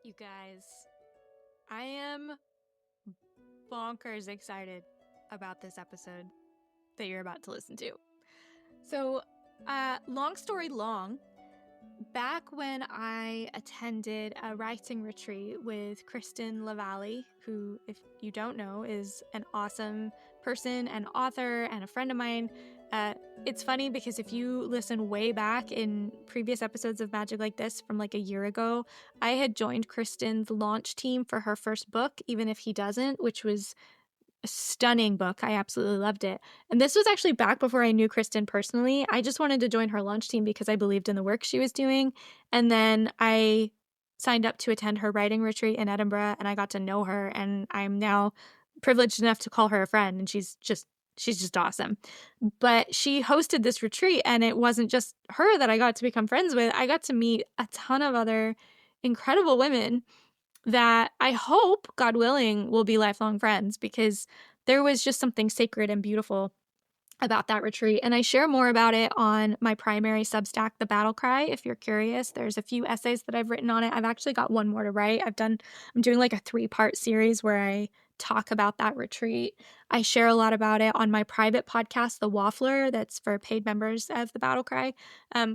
You guys, I am bonkers excited about this episode that you're about to listen to. So, long story long, back when I attended a writing retreat with Kristen LaValle, who, if you don't know, is an awesome person and author and a friend of mine. It's funny because if you listen way back in previous episodes of Magic Like This from like a year ago, I had joined Kristen's launch team for her first book, Even If He Doesn't, which was a stunning book. I absolutely loved it. And this was actually back before I knew Kristen personally. I just wanted to join her launch team because I believed in the work she was doing. And then I signed up to attend her writing retreat in Edinburgh, and I got to know her, and I'm now privileged enough to call her a friend, and she's just awesome. But she hosted this retreat, and it wasn't just her that I got to become friends with. I got to meet a ton of other incredible women that I hope, God willing, will be lifelong friends, because there was just something sacred and beautiful about that retreat. And I share more about it on my primary Substack, The Battle Cry, if you're curious. There's a few essays that I've written on it. I've actually got one more to write. I'm doing like a 3-part series where I talk about that retreat. I share a lot about it on my private podcast, The Waffler, that's for paid members of The Battle Cry,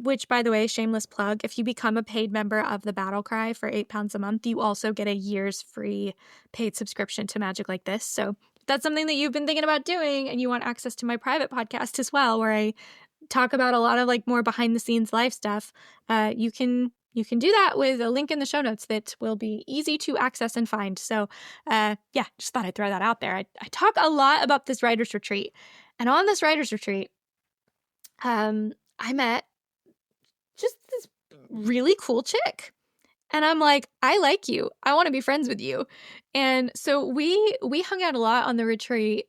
which, by the way, shameless plug, if you become a paid member of The Battle Cry for £8 a month, you also get a year's free paid subscription to Magic Like This. So if that's something that you've been thinking about doing and you want access to my private podcast as well, where I talk about a lot of like more behind the scenes life stuff, you can do that with a link in the show notes that will be easy to access and find. So just thought I'd throw that out there. I talk a lot about this writer's retreat. And on this writer's retreat, I met just this really cool chick. And I'm like, I like you. I want to be friends with you. And so we hung out a lot on the retreat.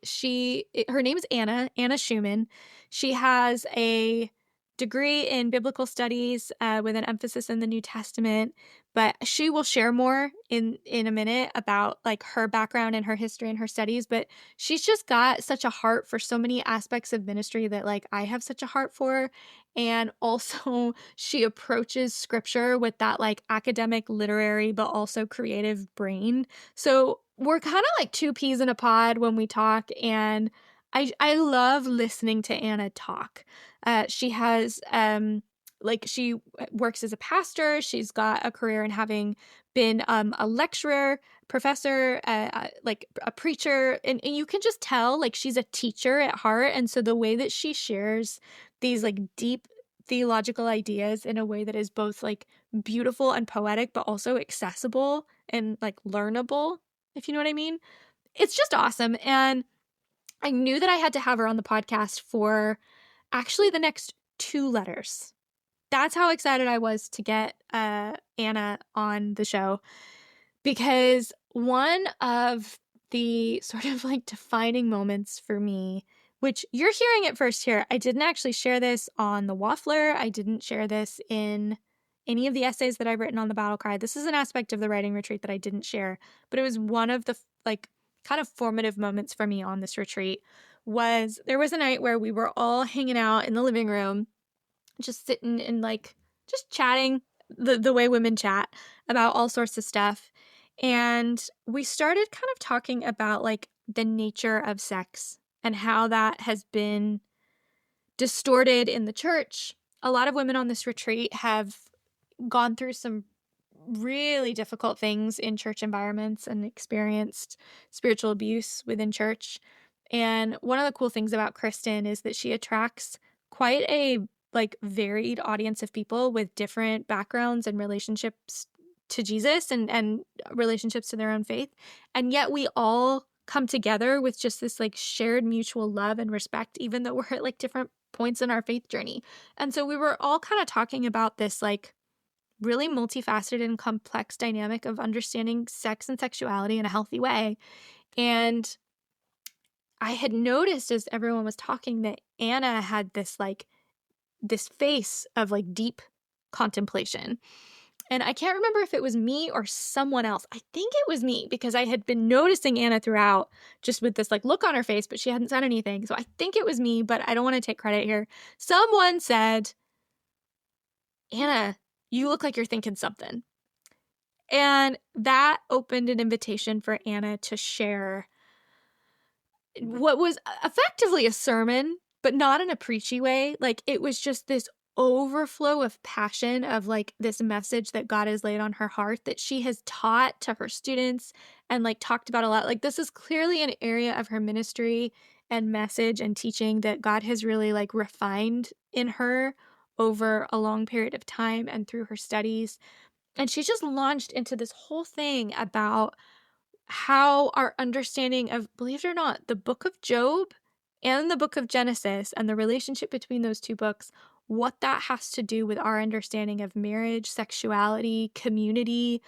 Her name is Anna Shuman. She has a degree in biblical studies with an emphasis in the New Testament, but she will share more in a minute about like her background and her history and her studies. But she's just got such a heart for so many aspects of ministry that like I have such a heart for. And also she approaches scripture with that like academic, literary, but also creative brain. So we're kind of like two peas in a pod when we talk, and I love listening to Anna talk. She has she works as a pastor. She's got a career in having been a lecturer, professor, like a preacher, and you can just tell like she's a teacher at heart. And so the way that she shares these like deep theological ideas in a way that is both like beautiful and poetic, but also accessible and like learnable, if you know what I mean, it's just awesome. And I knew that I had to have her on the podcast for actually the next 2 letters. That's how excited I was to get Anna on the show, because one of the sort of like defining moments for me, which you're hearing it first here, I didn't actually share this on The Waffler. I didn't share this in any of the essays that I've written on The Battle Cry. This is an aspect of the writing retreat that I didn't share, but it was one of the like kind of formative moments for me on this retreat. There was a night where we were all hanging out in the living room, just sitting and like just chatting the way women chat about all sorts of stuff. And we started kind of talking about like the nature of sex and how that has been distorted in the church. A lot of women on this retreat have gone through some really difficult things in church environments and experienced spiritual abuse within church. And one of the cool things about Kristen is that she attracts quite a like varied audience of people with different backgrounds and relationships to Jesus and relationships to their own faith. And yet we all come together with just this like shared mutual love and respect, even though we're at like different points in our faith journey. And so we were all kind of talking about this like really multifaceted and complex dynamic of understanding sex and sexuality in a healthy way. And I had noticed as everyone was talking that Anna had this face of like deep contemplation. And I can't remember if it was me or someone else. I think it was me, because I had been noticing Anna throughout just with this like look on her face, but she hadn't said anything. So I think it was me, but I don't want to take credit here. Someone said, Anna, you look like you're thinking something. And that opened an invitation for Anna to share what was effectively a sermon, but not in a preachy way. Like, it was just this overflow of passion of like this message that God has laid on her heart that she has taught to her students and like talked about a lot. Like, this is clearly an area of her ministry and message and teaching that God has really like refined in her over a long period of time and through her studies. And she just launched into this whole thing about how our understanding of, believe it or not, the book of Job and the book of Genesis and the relationship between those two books, what that has to do with our understanding of marriage, sexuality, community,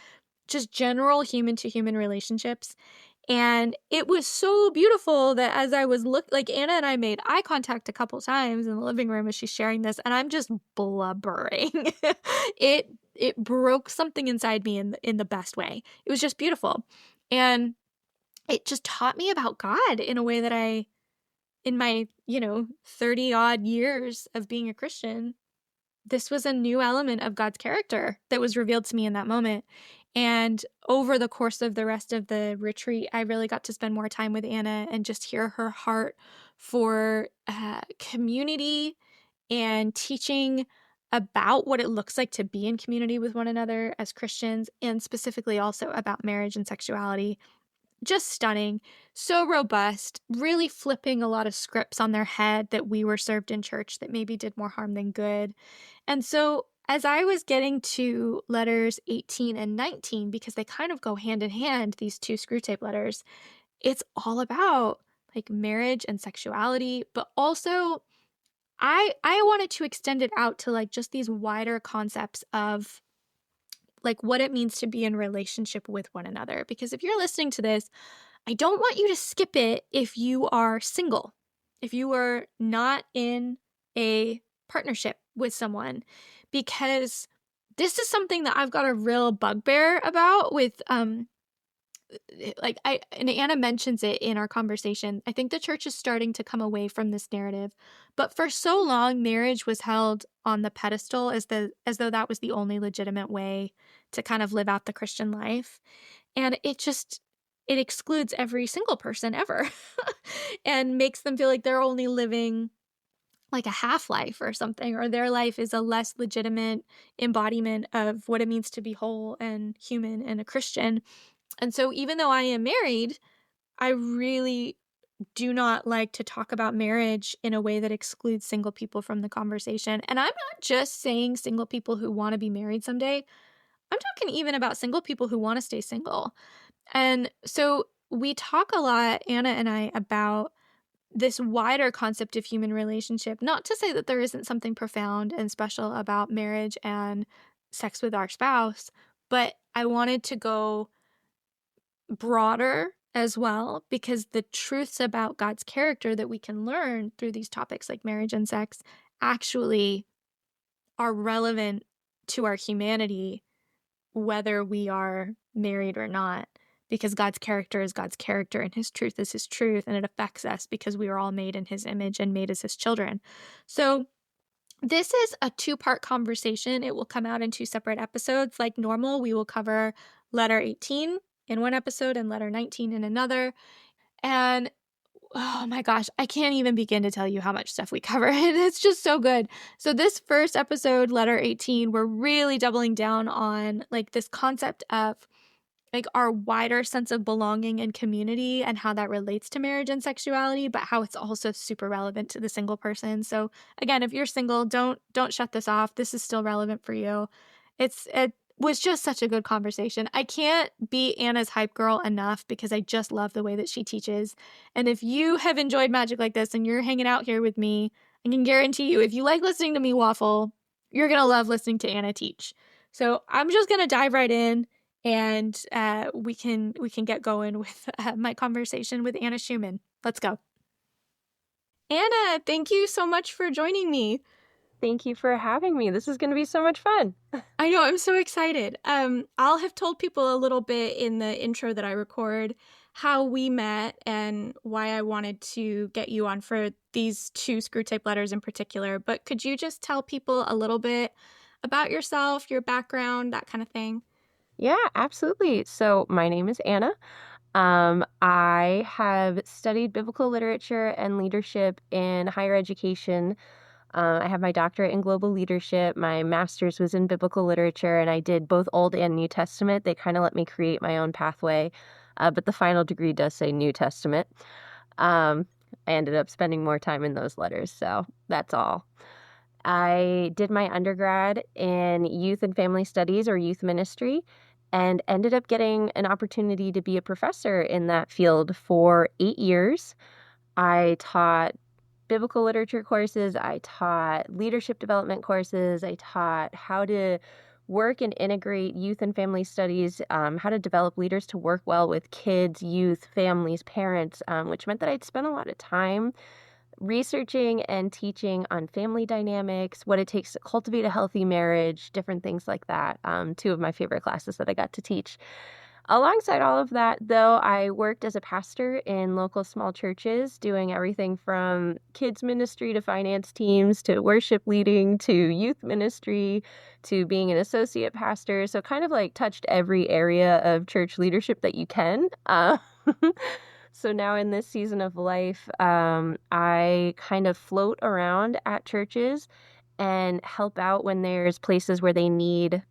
just general human to human relationships. And it was so beautiful that as I was like Anna and I made eye contact a couple times in the living room as she's sharing this, and I'm just blubbering. it broke something inside me in the best way. It was just beautiful. And it just taught me about God in a way that in my, 30 odd years of being a Christian, this was a new element of God's character that was revealed to me in that moment. And over the course of the rest of the retreat, I really got to spend more time with Anna and just hear her heart for community and teaching about what it looks like to be in community with one another as Christians, and specifically also about marriage and sexuality. Just stunning, so robust, really flipping a lot of scripts on their head that we were served in church that maybe did more harm than good. And so as I was getting to letters 18 and 19, because they kind of go hand in hand, these two Screwtape letters, it's all about like marriage and sexuality, but also I wanted to extend it out to like just these wider concepts of like what it means to be in relationship with one another. Because if you're listening to this, I don't want you to skip it if you are single, if you are not in a partnership with someone, because this is something that I've got a real bugbear about with, and Anna mentions it in our conversation. I think the church is starting to come away from this narrative, but for so long, marriage was held on the pedestal as though that was the only legitimate way to kind of live out the Christian life. And it excludes every single person ever and makes them feel like they're only living like a half-life or something, or their life is a less legitimate embodiment of what it means to be whole and human and a Christian. And so even though I am married, I really do not like to talk about marriage in a way that excludes single people from the conversation. And I'm not just saying single people who want to be married someday. I'm talking even about single people who want to stay single. And so we talk a lot, Anna and I, about this wider concept of human relationship, not to say that there isn't something profound and special about marriage and sex with our spouse, but I wanted to go broader as well, because the truths about God's character that we can learn through these topics like marriage and sex actually are relevant to our humanity, whether we are married or not, because God's character is God's character and his truth is his truth, and it affects us because we are all made in his image and made as his children. So this is a two-part conversation. It will come out in two separate episodes. Like normal, we will cover letter 18 in one episode and letter 19 in another. And oh my gosh, I can't even begin to tell you how much stuff we cover. It's just so good. So this first episode, letter 18, we're really doubling down on like this concept of like our wider sense of belonging and community and how that relates to marriage and sexuality, but how it's also super relevant to the single person. So again, if you're single, don't shut this off. This is still relevant for you. It was just such a good conversation. I can't be Anna's hype girl enough because I just love the way that she teaches. And if you have enjoyed magic like this and you're hanging out here with me, I can guarantee you, if you like listening to me waffle, you're going to love listening to Anna teach. So I'm just going to dive right in, and we can get going with my conversation with Anna Shuman. Let's go. Anna, thank you so much for joining me. Thank you for having me. This is going to be so much fun. I know, I'm so excited. I'll have told people a little bit in the intro that I record how we met and why I wanted to get you on for these two Screwtape letters in particular. But could you just tell people a little bit about yourself, your background, that kind of thing? Yeah, absolutely. So my name is Anna. I have studied biblical literature and leadership in higher education. I have my doctorate in global leadership. My master's was in biblical literature, and I did both Old and New Testament. They kind of let me create my own pathway, but the final degree does say New Testament. Um, I ended up spending more time in those letters, so that's all. I did my undergrad in youth and family studies or youth ministry and ended up getting an opportunity to be a professor in that field for 8 years. I taught biblical literature courses, I taught leadership development courses, I taught how to work and integrate youth and family studies, how to develop leaders to work well with kids, youth, families, parents, which meant that I'd spent a lot of time researching and teaching on family dynamics, what it takes to cultivate a healthy marriage, different things like that. Two of my favorite classes that I got to teach. Alongside all of that, though, I worked as a pastor in local small churches, doing everything from kids ministry to finance teams to worship leading to youth ministry to being an associate pastor. So kind of like touched every area of church leadership that you can. So now in this season of life, I kind of float around at churches and help out when there's places where they need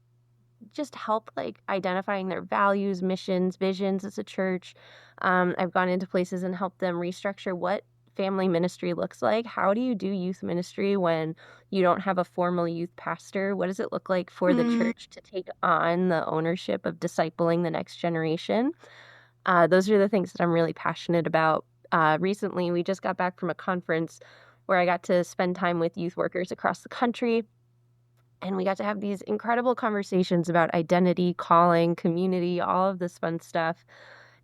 just help, like identifying their values, missions, visions as a church. I've gone into places and helped them restructure what family ministry looks like. How do you do youth ministry when you don't have a formal youth pastor? What does it look like for the church to take on the ownership of discipling the next generation? Those are the things that I'm really passionate about. Recently, we just got back from a conference where I got to spend time with youth workers across the country. And we got to have these incredible conversations about identity, calling, community, all of this fun stuff.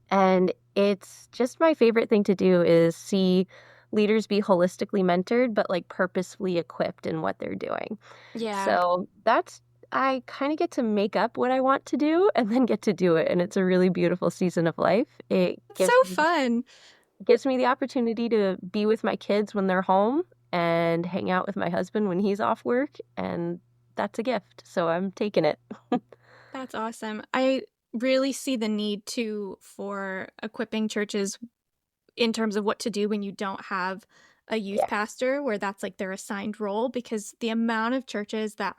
And it's just my favorite thing to do is see leaders be holistically mentored, but like purposefully equipped in what they're doing. Yeah. So I kind of get to make up what I want to do and then get to do it. And it's a really beautiful season of life. It It's so fun. gives me the opportunity to be with my kids when they're home and hang out with my husband when he's off work. And that's a gift. So I'm taking it. That's awesome. I really see the need for equipping churches in terms of what to do when you don't have a youth Yeah. pastor where that's like their assigned role, because the amount of churches that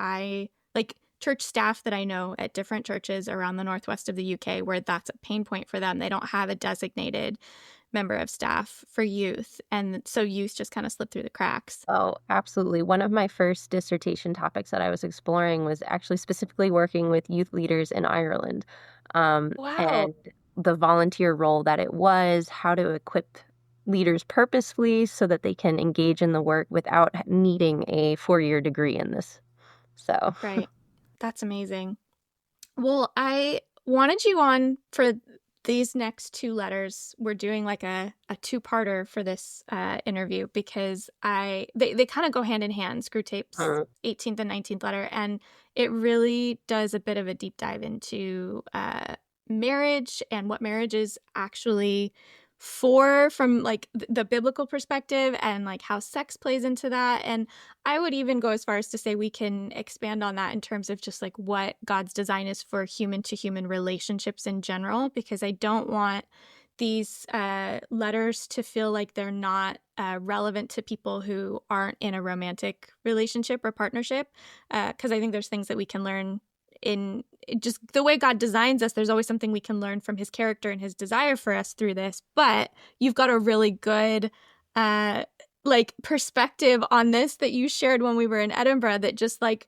church staff that I know at different churches around the northwest of the UK where that's a pain point for them. They don't have a designated member of staff for youth, and so youth just kind of slip through the cracks. Oh, absolutely. One of my first dissertation topics that I was exploring was actually specifically working with youth leaders in Ireland, Wow. and the volunteer role that it was, how to equip leaders purposefully so that they can engage in the work without needing a 4-year degree in this. So, Right. That's amazing. Well, I wanted you on for these next two letters. We're doing like a two-parter for this interview because they kind of go hand in hand, Screwtape's 18th and 19th letter, and it really does a bit of a deep dive into marriage and what marriage is actually for from like the biblical perspective, and like how sex plays into that. And I would even go as far as to say we can expand on that in terms of just like what God's design is for human to human relationships in general, because I don't want these letters to feel like they're not relevant to people who aren't in a romantic relationship or partnership, because I think there's things that we can learn in just the way God designs us. There's always something we can learn from his character and his desire for us through this. But you've got a really good like perspective on this that you shared when we were in Edinburgh, that just like,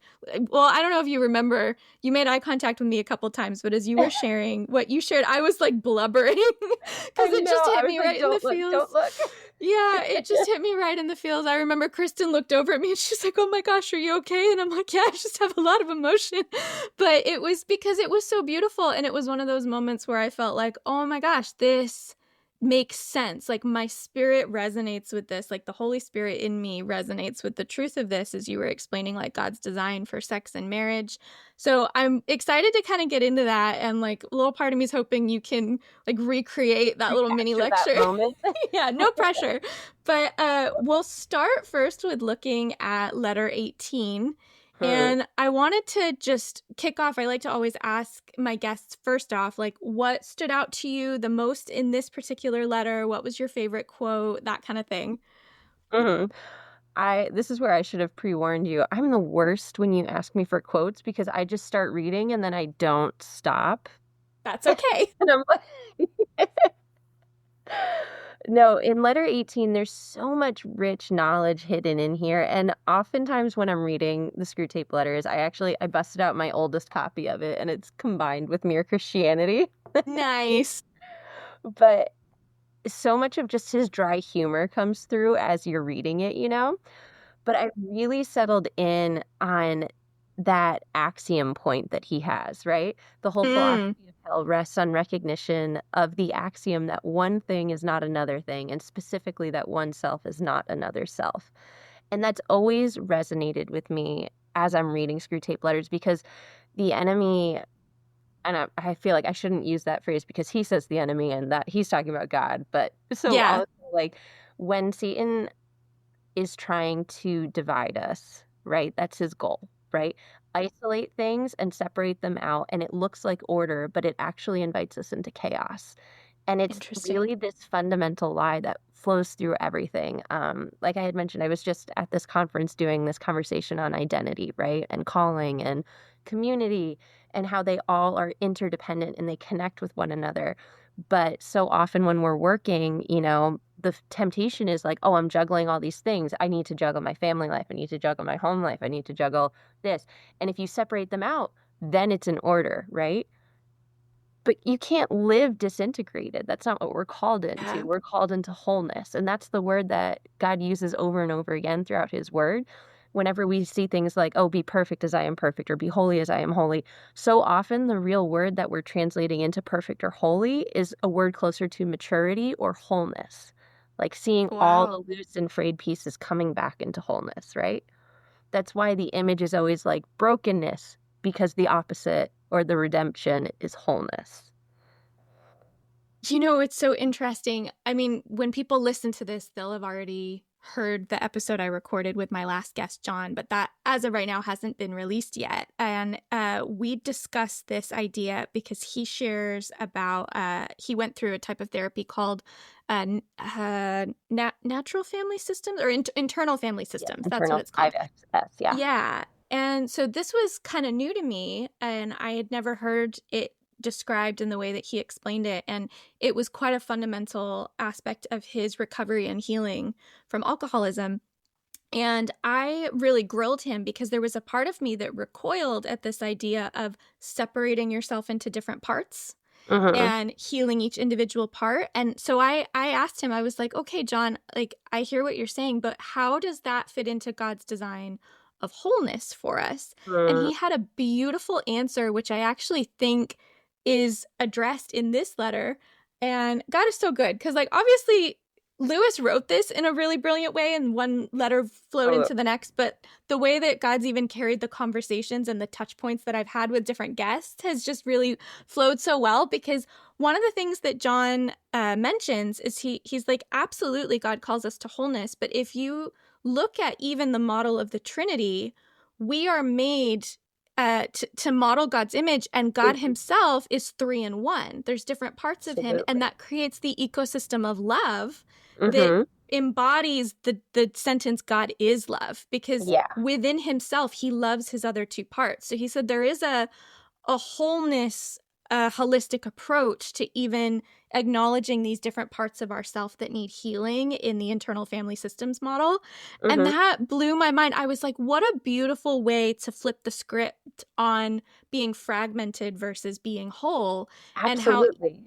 well, I don't know if you remember, you made eye contact with me a couple times, but as you were sharing what you shared, I was like blubbering because it just hit me right in the feels. Don't look. Yeah, it just hit me right in the feels. I remember Kristen looked over at me and she's like, "Oh my gosh, are you okay?" And I'm like, "Yeah, I just have a lot of emotion." But it was because it was so beautiful, and it was one of those moments where I felt like, "Oh my gosh, this makes sense. Like my spirit resonates with this. Like the Holy Spirit in me resonates with the truth of this," as you were explaining like God's design for sex and marriage. So I'm excited to kind of get into that, and like a little part of me is hoping you can like recreate that little mini lecture. That moment. Yeah, no pressure. But we'll start first with looking at letter 18. And I wanted to just kick off. I like to always ask my guests first off, like, what stood out to you the most in this particular letter? What was your favorite quote? That kind of thing. This is where I should have pre-warned you. I'm the worst when you ask me for quotes because I just start reading and then I don't stop. That's okay. And I'm like, no, in letter 18, there's so much rich knowledge hidden in here. And oftentimes when I'm reading the Screwtape letters, I busted out my oldest copy of it and it's combined with Mere Christianity. Nice. But so much of just his dry humor comes through as you're reading it, you know? But I really settled in on that axiom point that he has, right? The whole philosophy of hell rests on recognition of the axiom that one thing is not another thing, and specifically that one self is not another self. And that's always resonated with me as I'm reading Screwtape letters because the enemy, and I feel like I shouldn't use that phrase because he says the enemy and that he's talking about God. But so Yeah. also, like when Satan is trying to divide us, right? That's his goal, right? Isolate things and separate them out. And it looks like order, but it actually invites us into chaos. And it's really this fundamental lie that flows through everything. Like I had mentioned, I was just at this conference doing this conversation on identity, right? And calling and community and how they all are interdependent and they connect with one another. But so often when we're working, you know, the temptation is like, oh, I'm juggling all these things. I need to juggle my family life. I need to juggle my home life. I need to juggle this. And if you separate them out, then it's an order, right? But you can't live disintegrated. That's not what we're called into. Yeah. We're called into wholeness. And that's the word that God uses over and over again throughout his word. Whenever we see things like, oh, be perfect as I am perfect, or be holy as I am holy, so often the real word that we're translating into perfect or holy is a word closer to maturity or wholeness. Like seeing all the loose and frayed pieces coming back into wholeness, right? That's why the image is always like brokenness, because the opposite or the redemption is wholeness. You know, it's so interesting. I mean, when people listen to this, they'll have already heard the episode I recorded with my last guest, John, but that as of right now hasn't been released yet. And we discussed this idea because he shares about, he went through a type of therapy called natural family systems or internal family systems. That's what it's called. IFS, yeah. Yeah. And so this was kind of new to me and I had never heard it described in the way that he explained it. And it was quite a fundamental aspect of his recovery and healing from alcoholism. And I really grilled him because there was a part of me that recoiled at this idea of separating yourself into different parts and healing each individual part. And so I asked him, I was like, okay, John, like, I hear what you're saying, but how does that fit into God's design of wholeness for us? And he had a beautiful answer, which I actually think is addressed in this letter. And God is so good because, like, obviously Lewis wrote this in a really brilliant way and one letter flowed into the next, but the way that God's even carried the conversations and the touch points that I've had with different guests has just really flowed so well. Because one of the things that John mentions is he's like, absolutely, God calls us to wholeness. But if you look at even the model of the Trinity, we are made to model God's image, and God himself is 3 in 1. There's different parts of him, and that creates the ecosystem of love that embodies the sentence, God is love, because within himself, he loves his other 2 parts. So he said there is a wholeness, a holistic approach to even acknowledging these different parts of ourself that need healing in the internal family systems model. And that blew my mind. I was like, what a beautiful way to flip the script on being fragmented versus being whole. Absolutely. And how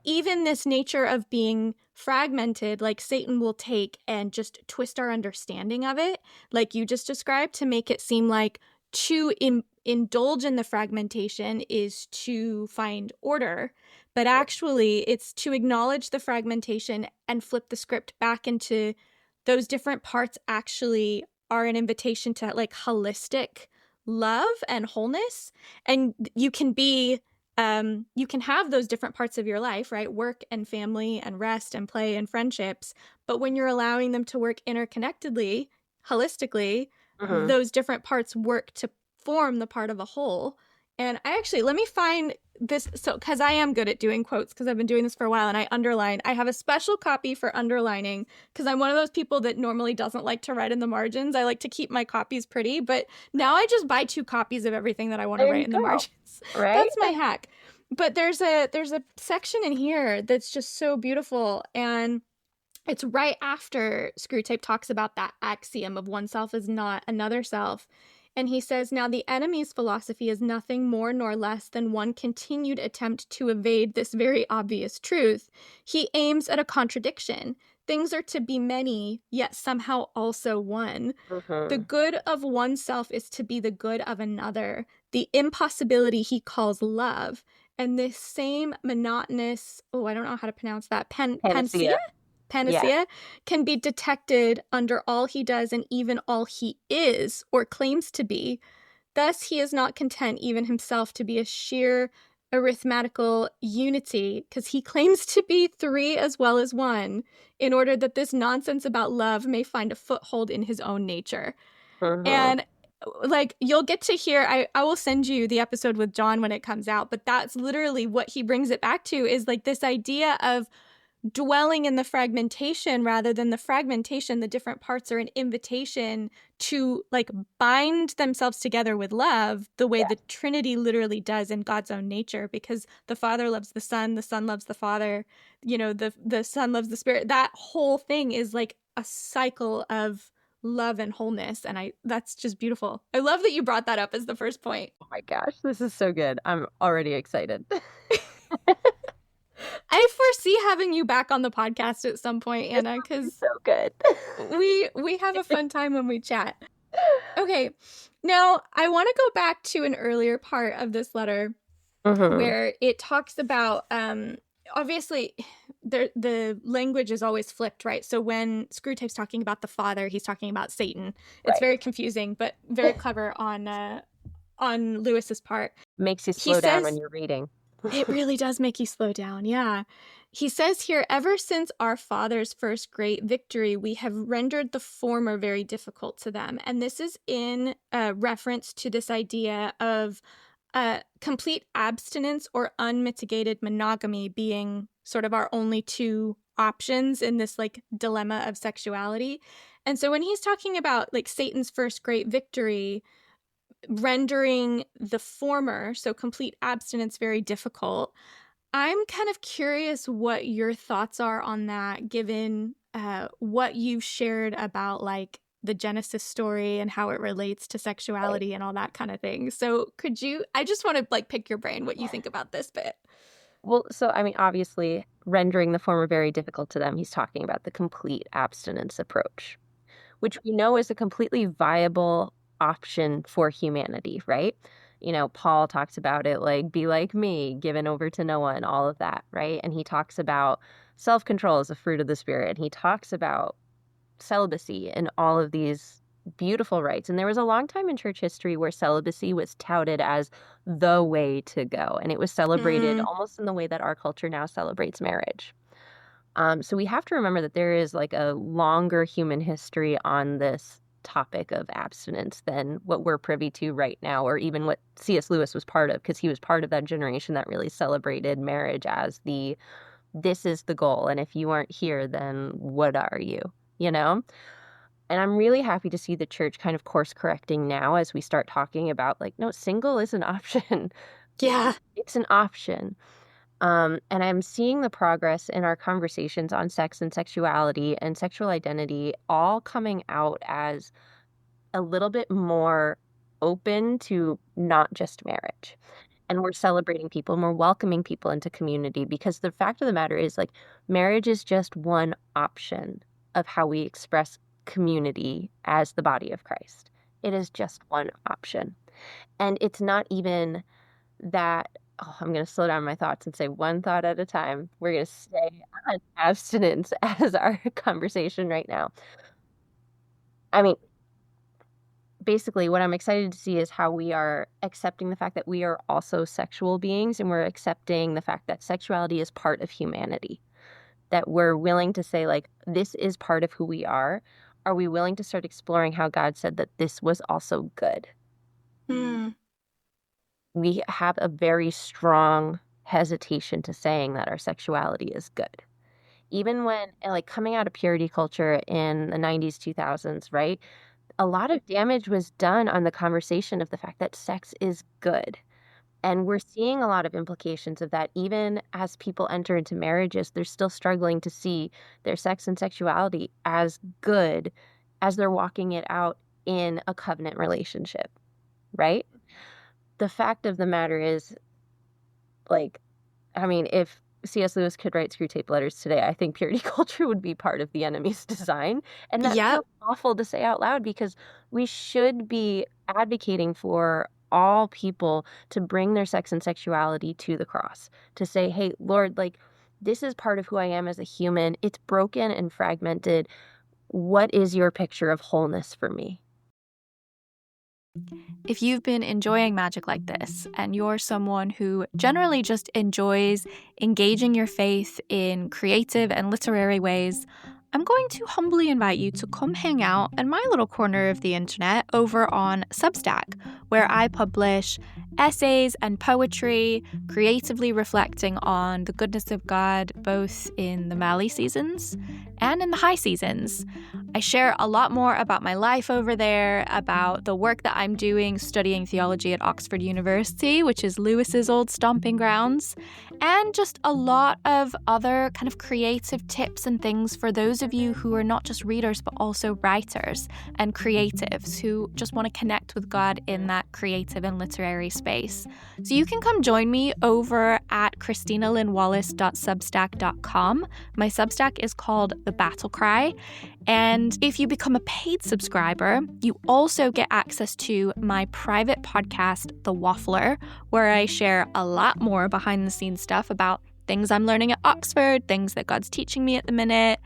even this nature of being fragmented, like Satan will take and just twist our understanding of it, like you just described, to make it seem like to indulge in the fragmentation is to find order. But actually, it's to acknowledge the fragmentation and flip the script back into those different parts actually are an invitation to like holistic love and wholeness. And you can be, you can have those different parts of your life, right? Work and family and rest and play and friendships. But when you're allowing them to work interconnectedly, holistically, those different parts work form the part of a whole. And let me find this, so because I am good at doing quotes because I've been doing this for a while, and I underline. I have a special copy for underlining because I'm one of those people that normally doesn't like to write in the margins. I like to keep my copies pretty, but now I just buy 2 copies of everything that I want to write in the margins. Right? That's my hack. But there's a section in here that's just so beautiful, and it's right after Screwtape talks about that axiom of one self is not another self. And he says, now the enemy's philosophy is nothing more nor less than one continued attempt to evade this very obvious truth. He aims at a contradiction. Things are to be many, yet somehow also one. The good of oneself is to be the good of another. The impossibility he calls love. And this same monotonous, I don't know how to pronounce that, panacea? Panacea can be detected under all he does and even all he is or claims to be. Thus, he is not content even himself to be a sheer arithmetical unity, because he claims to be 3 as well as 1, in order that this nonsense about love may find a foothold in his own nature. And like, you'll get to hear, I will send you the episode with John when it comes out, but that's literally what he brings it back to, is like this idea of dwelling in the fragmentation rather than the fragmentation. The different parts are an invitation to like bind themselves together with love the way the Trinity literally does in God's own nature, because the Father loves the Son loves the Father, the Son loves the Spirit. That whole thing is like a cycle of love and wholeness, and that's just beautiful. I love that you brought that up as the first point. Oh my gosh, this is so good. I'm already excited. I foresee having you back on the podcast at some point, Anna, because so good. we have a fun time when we chat. Okay, now I want to go back to an earlier part of this letter where it talks about, obviously, the language is always flipped, right? So when Screwtape's talking about the Father, he's talking about Satan. It's very confusing, but very clever on Lewis's part. Makes you slow down when you're reading. It really does make you slow down, yeah. He says here, ever since our Father's first great victory, we have rendered the former very difficult to them. And this is in reference to this idea of complete abstinence or unmitigated monogamy being sort of our only 2 options in this like dilemma of sexuality. And so when he's talking about like Satan's first great victory, rendering the former, so complete abstinence, very difficult, I'm kind of curious what your thoughts are on that, given what you've shared about like the Genesis story and how it relates to sexuality and all that kind of thing. So I just want to like pick your brain what you think about this bit. Well, so I mean, obviously, rendering the former very difficult to them, he's talking about the complete abstinence approach, which we know is a completely viable option for humanity, right? Paul talks about it like, be like me, given over to no one, all of that, right? And he talks about self-control as a fruit of the Spirit. He talks about celibacy and all of these beautiful rights. And there was a long time in church history where celibacy was touted as the way to go. And it was celebrated almost in the way that our culture now celebrates marriage. So we have to remember that there is like a longer human history on this topic of abstinence than what we're privy to right now, or even what C.S. Lewis was part of, because he was part of that generation that really celebrated marriage as this is the goal. And if you aren't here, then what are you? And I'm really happy to see the church kind of course correcting now as we start talking about like, no, single is an option. Yeah. It's an option. And I'm seeing the progress in our conversations on sex and sexuality and sexual identity all coming out as a little bit more open to not just marriage. And we're celebrating people and we're welcoming people into community, because the fact of the matter is like marriage is just one option of how we express community as the body of Christ. It is just one option. And it's not even that, I'm going to slow down my thoughts and say one thought at a time. We're going to stay on abstinence as our conversation right now. I mean, basically what I'm excited to see is how we are accepting the fact that we are also sexual beings, and we're accepting the fact that sexuality is part of humanity, that we're willing to say like, this is part of who we are. Are we willing to start exploring how God said that this was also good? we have a very strong hesitation to saying that our sexuality is good. Even when, like, coming out of purity culture in the 90s, 2000s, right? A lot of damage was done on the conversation of the fact that sex is good. And we're seeing a lot of implications of that. Even as people enter into marriages, they're still struggling to see their sex and sexuality as good as they're walking it out in a covenant relationship, right? The fact of the matter is, like, I mean, if C.S. Lewis could write Screwtape letters today, I think purity culture would be part of the enemy's design. And that feels awful to say out loud, because we should be advocating for all people to bring their sex and sexuality to the cross, to say, hey, Lord, like, this is part of who I am as a human. It's broken and fragmented. What is your picture of wholeness for me? If you've been enjoying magic like this, and you're someone who generally just enjoys engaging your faith in creative and literary ways, I'm going to humbly invite you to come hang out in my little corner of the internet over on Substack, where I publish essays and poetry, creatively reflecting on the goodness of God, both in the Mali seasons and in the high seasons. I share a lot more about my life over there, about the work that I'm doing studying theology at Oxford University, which is Lewis's old stomping grounds, and just a lot of other kind of creative tips and things for those of you who are not just readers, but also writers and creatives who just want to connect with God in that creative and literary space. So you can come join me over at christinalynwallace.substack.com. My Substack is called The Battle Cry. And if you become a paid subscriber, you also get access to my private podcast, The Waffler, where I share a lot more behind the scenes stuff about things I'm learning at Oxford, things that God's teaching me at the minute,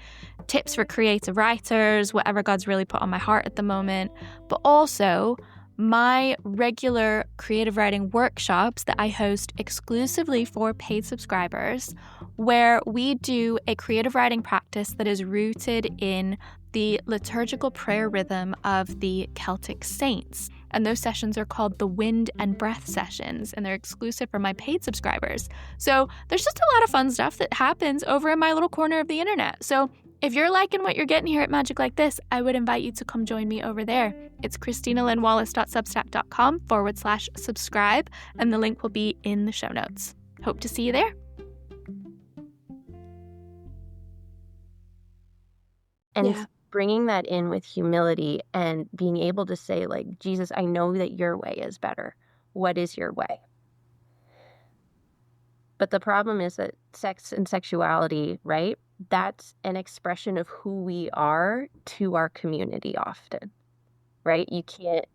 tips for creative writers, whatever God's really put on my heart at the moment, but also my regular creative writing workshops that I host exclusively for paid subscribers, where we do a creative writing practice that is rooted in the liturgical prayer rhythm of the Celtic saints. And those sessions are called the Wind and Breath sessions, and they're exclusive for my paid subscribers. So there's just a lot of fun stuff that happens over in my little corner of the internet. So if you're liking what you're getting here at Magic Like This, I would invite you to come join me over there. It's christinalynwallace.substack.com/subscribe, and the link will be in the show notes. Hope to see you there. And it's bringing that in with humility and being able to say, like, Jesus, I know that your way is better. What is your way? But the problem is that sex and sexuality, right? That's an expression of who we are to our community often, right? You can't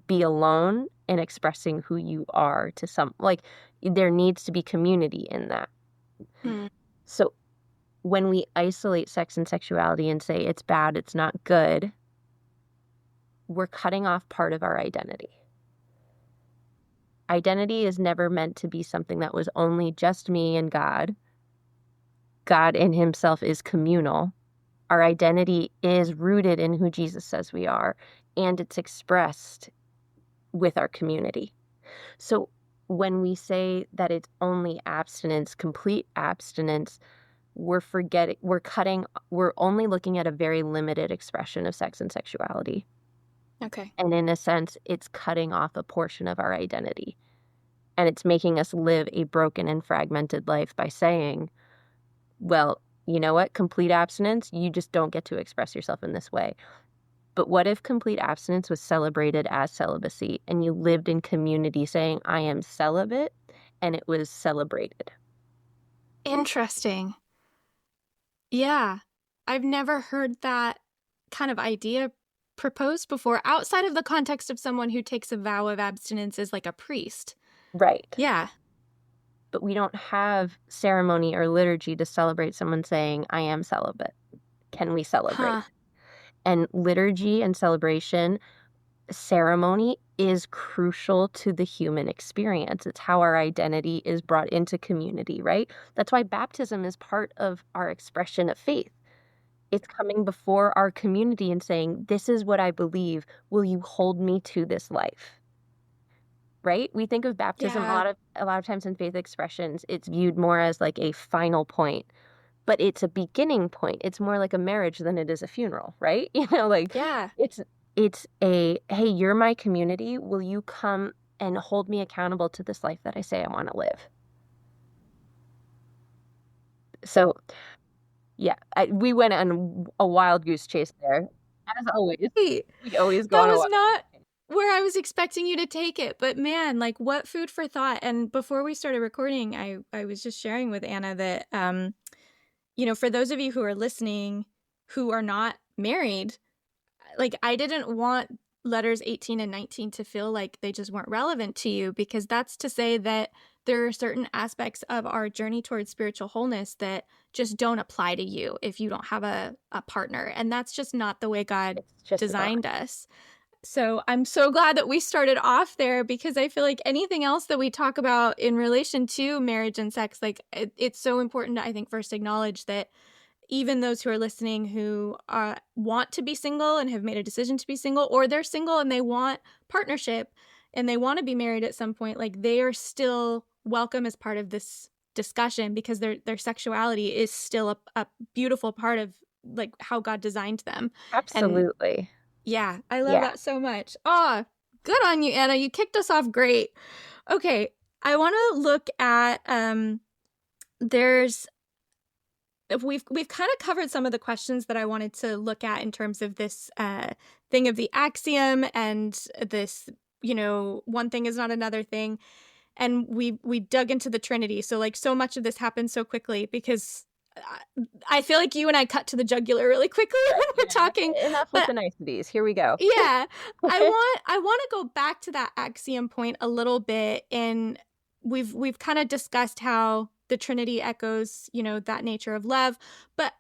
be alone in expressing who you are to some, like, there needs to be community in that. So when we isolate sex and sexuality and say it's bad, it's not good, we're cutting off part of our identity. Identity is never meant to be something that was only just me and God. God in himself is communal. Our identity is rooted in who Jesus says we are, and it's expressed with our community. So when we say that it's only abstinence, complete abstinence, we're only looking at a very limited expression of sex and sexuality. Okay. And in a sense, it's cutting off a portion of our identity. And it's making us live a broken and fragmented life by saying, well, you know what? Complete abstinence, you just don't get to express yourself in this way. But what if complete abstinence was celebrated as celibacy and you lived in community saying, I am celibate, and it was celebrated? Interesting. Yeah. I've never heard that kind of idea proposed before outside of the context of someone who takes a vow of abstinence as like a priest. Right. Yeah. But we don't have ceremony or liturgy to celebrate someone saying, I am celibate. Can we celebrate? And liturgy and celebration, ceremony is crucial to the human experience. It's how our identity is brought into community, right? That's why baptism is part of our expression of faith. It's coming before our community and saying, this is what I believe. Will you hold me to this life? right? We think of baptism Yeah. a lot of times in faith expressions, it's viewed more as like a final point, but it's a beginning point. It's more like a marriage than it is a funeral, right? Like Yeah. it's a, hey, you're my community. Will you come and hold me accountable to this life that I say I want to live? So yeah, we went on a wild goose chase there. As always, Hey, we always go that on a was wild not where I was expecting you to take it, but man, like what food for thought. And before we started recording, I was just sharing with Anna that for those of you who are listening who are not married, like I didn't want letters 18 and 19 to feel like they just weren't relevant to you, because that's to say that there are certain aspects of our journey towards spiritual wholeness that just don't apply to you if you don't have a partner. And that's just not the way God It's just designed us. So I'm so glad that we started off there, because I feel like anything else that we talk about in relation to marriage and sex, like it's so important to, I think, first acknowledge that even those who are listening who want to be single and have made a decision to be single, or they're single and they want partnership and they want to be married at some point, like they are still welcome as part of this discussion, because their sexuality is still a beautiful part of like how God designed them. And absolutely. yeah, I love Yeah. that so much. Oh, good on you, Anna. You kicked us off great. Okay, I want to look at there's we've kind of covered some of the questions that I wanted to look at in terms of this thing of the axiom and this, one thing is not another thing. And we dug into the Trinity. So like so much of this happened so quickly because I feel like you and I cut to the jugular really quickly when we're talking. Enough with the niceties. Here we go. Yeah, I want to go back to that axiom point a little bit, and we've kind of discussed how the Trinity echoes, that nature of love, but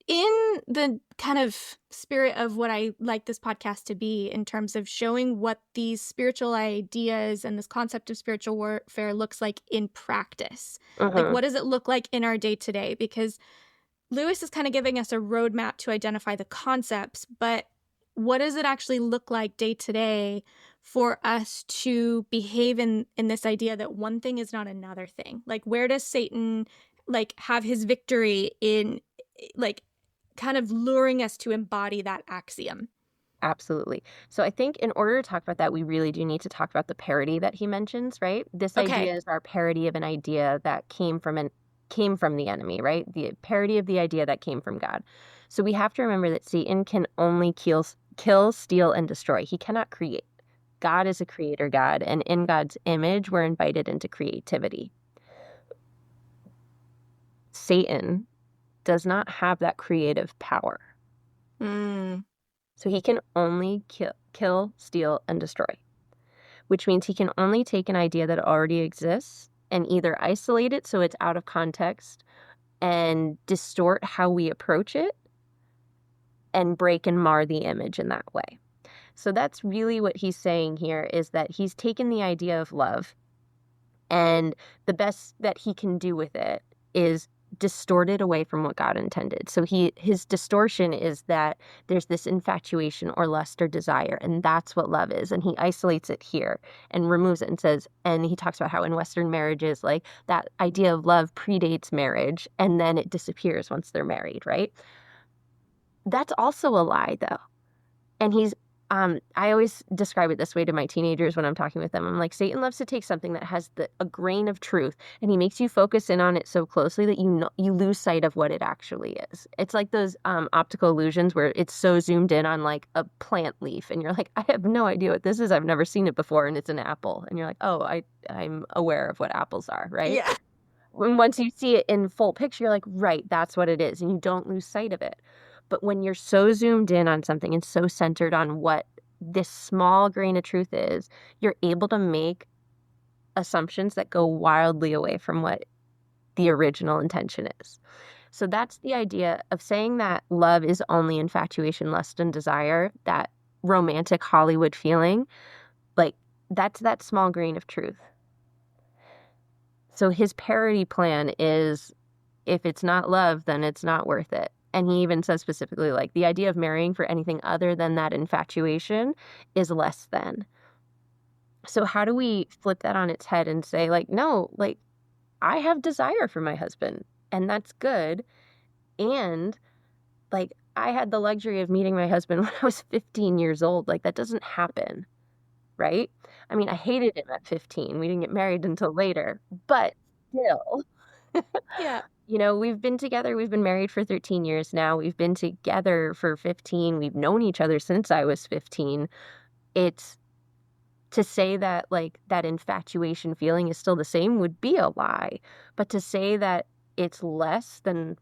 in the kind of spirit of what I like this podcast to be in terms of showing what these spiritual ideas and this concept of spiritual warfare looks like in practice. Like, what does it look like in our day to day? Because Lewis is kind of giving us a roadmap to identify the concepts, but what does it actually look like day to day for us to behave in this idea that one thing is not another thing? Like, where does Satan like have his victory in like kind of luring us to embody that axiom? Absolutely. So I think in order to talk about that, we really do need to talk about the parody that he mentions, right? This idea is our parody of an idea that came from the enemy, right? The parody of the idea that came from God. So we have to remember that Satan can only kill, steal, and destroy. He cannot create. God is a creator God, and in God's image, we're invited into creativity. Satan does not have that creative power. So he can only kill, steal, and destroy, which means he can only take an idea that already exists and either isolate it so it's out of context and distort how we approach it and break and mar the image in that way. So that's really what he's saying here, is that he's taken the idea of love, and the best that he can do with it is distort it away from what God intended. So his distortion is that there's this infatuation or lust or desire, and that's what love is. And he isolates it here and removes it and says, and he talks about how in Western marriages, like that idea of love predates marriage and then it disappears once they're married, right? That's also a lie, though. And I always describe it this way to my teenagers when I'm talking with them. I'm like, Satan loves to take something that has a grain of truth, and he makes you focus in on it so closely that you lose sight of what it actually is. It's like those optical illusions where it's so zoomed in on like a plant leaf, and you're like, I have no idea what this is. I've never seen it before, and it's an apple. And you're like, oh, I'm aware of what apples are, right? Yeah. When once you see it in full picture, you're like, right, that's what it is, and you don't lose sight of it. But when you're so zoomed in on something and so centered on what this small grain of truth is, you're able to make assumptions that go wildly away from what the original intention is. So that's the idea of saying that love is only infatuation, lust, and desire, that romantic Hollywood feeling. Like, that's that small grain of truth. So his parody plan is, if it's not love, then it's not worth it. And he even says specifically, like, the idea of marrying for anything other than that infatuation is less than. So how do we flip that on its head and say, like, no, like, I have desire for my husband, and that's good. And like, I had the luxury of meeting my husband when I was 15 years old. Like, that doesn't happen, right? I mean, I hated him at 15. We didn't get married until later, but still, Yeah. we've been together. We've been married for 13 years now. We've been together for 15. We've known each other since I was 15. It's to say that, like, that infatuation feeling is still the same would be a lie. But to say that it's less than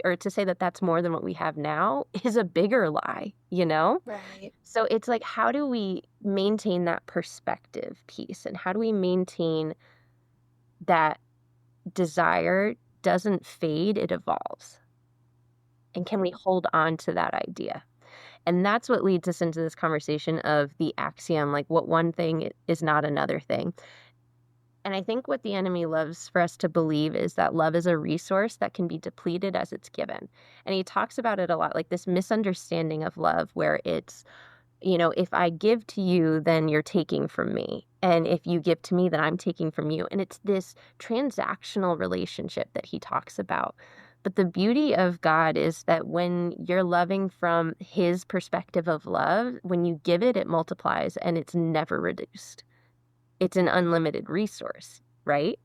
or to say that that's more than what we have now is a bigger lie, Right. So it's like, how do we maintain that perspective piece? And how do we maintain that desire doesn't fade, it evolves? And can we hold on to that idea? And that's what leads us into this conversation of the axiom, like, what one thing is not another thing. And I think what the enemy loves for us to believe is that love is a resource that can be depleted as it's given. And he talks about it a lot, like this misunderstanding of love where it's, if I give to you, then you're taking from me. And if you give to me, then I'm taking from you. And it's this transactional relationship that he talks about. But the beauty of God is that when you're loving from his perspective of love, when you give it, it multiplies and it's never reduced. It's an unlimited resource, right?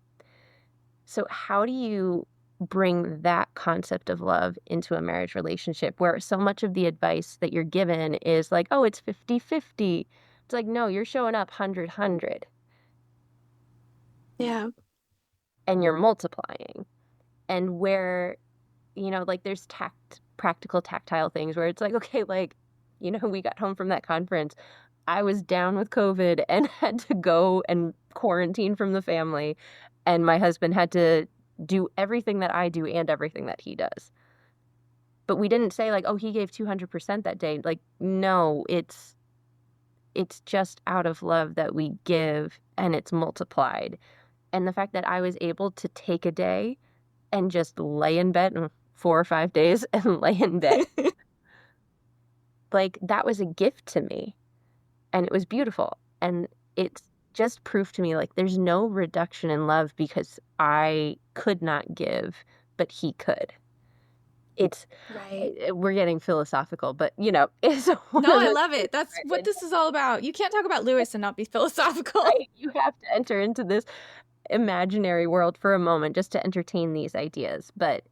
So how do you bring that concept of love into a marriage relationship where so much of the advice that you're given is like, oh, it's 50-50. It's like, no, you're showing up 100-100. Yeah. And you're multiplying. And where, like there's practical tactile things where it's like, okay, like, we got home from that conference. I was down with COVID and had to go and quarantine from the family. And my husband had to do everything that I do and everything that he does. But we didn't say like, oh, he gave 200% that day. Like, no, it's just out of love that we give and it's multiplied. And the fact that I was able to take a day and just lay in bed 4 or 5 days and lay in bed, like that was a gift to me. And it was beautiful. And it's just proof to me, like, there's no reduction in love because I could not give, but he could. It's right. We're getting philosophical, but it's no, I love it. That's what this is all about. You can't talk about Lewis and not be philosophical. Right? You have to enter into this imaginary world for a moment just to entertain these ideas. But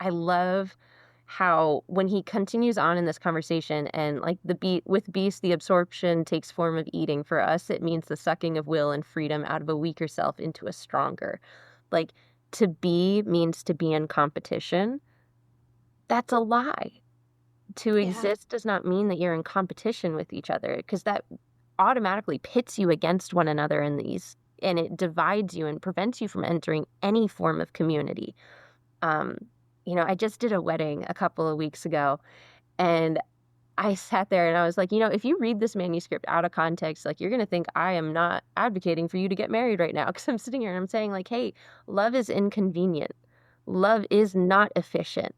I love how when he continues on in this conversation and like with beasts, the absorption takes form of eating. For us, it means the sucking of will and freedom out of a weaker self into a stronger. Like, to be means to be in competition. That's a lie. To exist does not mean that you're in competition with each other, because that automatically pits you against one another and it divides you and prevents you from entering any form of community. I just did a wedding a couple of weeks ago, and I sat there and I was like, if you read this manuscript out of context, like, you're going to think I am not advocating for you to get married right now, because I'm sitting here and I'm saying, like, hey, love is inconvenient. Love is not efficient.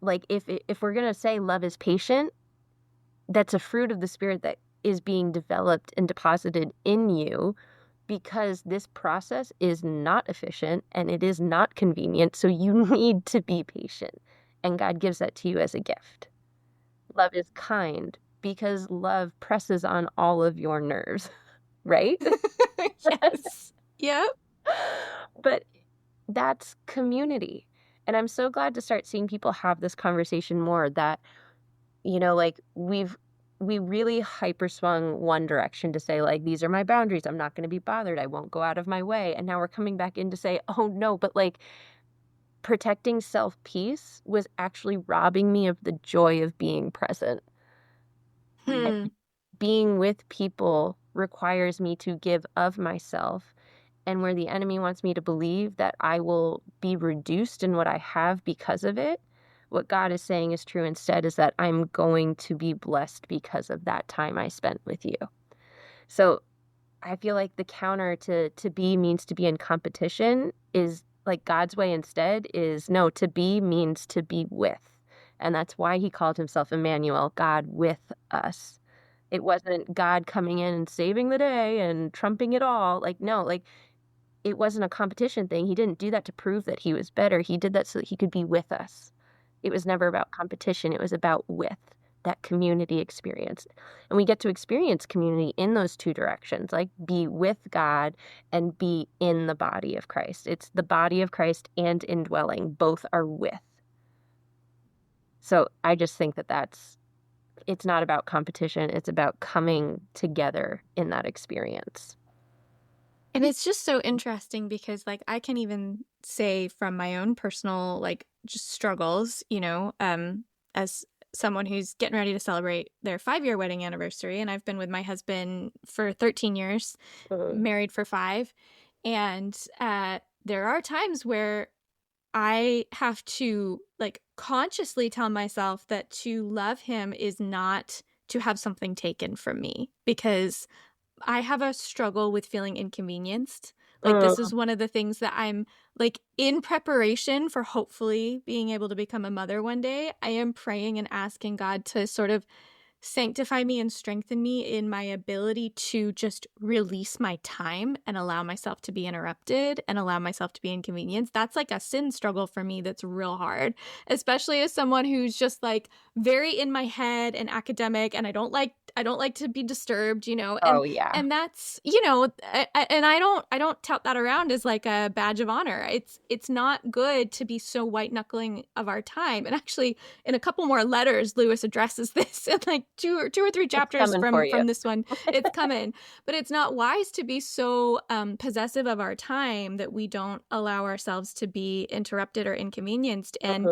Like, if we're going to say love is patient, that's a fruit of the Spirit that is being developed and deposited in you, because this process is not efficient and it is not convenient. So you need to be patient. And God gives that to you as a gift. Love is kind because love presses on all of your nerves, right? Yes. Yep. But that's community. And I'm so glad to start seeing people have this conversation more, that, like, we really hyperswung one direction to say, like, these are my boundaries. I'm not going to be bothered. I won't go out of my way. And now we're coming back in to say, oh, no, but like, protecting self-peace was actually robbing me of the joy of being present. And being with people requires me to give of myself. And where the enemy wants me to believe that I will be reduced in what I have because of it, what God is saying is true instead, is that I'm going to be blessed because of that time I spent with you. So I feel like the counter to be means to be in competition is, like, God's way instead is, no, to be means to be with. And that's why he called himself Emmanuel, God with us. It wasn't God coming in and saving the day and trumping it all. Like, no, like, it wasn't a competition thing. He didn't do that to prove that he was better. He did that so that he could be with us. It was never about competition. It was about with, that community experience. And we get to experience community in those two directions, like be with God and be in the body of Christ. It's the body of Christ and indwelling. Both are with. So I just think that it's not about competition. It's about coming together in that experience. And it's just so interesting because, like, I can even say from my own personal, like, just struggles, as someone who's getting ready to celebrate their 5-year wedding anniversary, and I've been with my husband for 13 years, married for 5, and there are times where I have to, like, consciously tell myself that to love him is not to have something taken from me, because I have a struggle with feeling inconvenienced. Like, this is one of the things that I'm, like, in preparation for hopefully being able to become a mother one day. I am praying and asking God to sort of sanctify me and strengthen me in my ability to just release my time and allow myself to be interrupted and allow myself to be inconvenienced. That's like a sin struggle for me that's real hard, especially as someone who's just, like, very in my head and academic, and I don't like to be disturbed, and that's, and I don't tout that around as like a badge of honor. It's not good to be so white knuckling of our time. And actually, in a couple more letters, Lewis addresses this in like two or three chapters from this one. It's coming. But it's not wise to be so possessive of our time that we don't allow ourselves to be interrupted or inconvenienced. And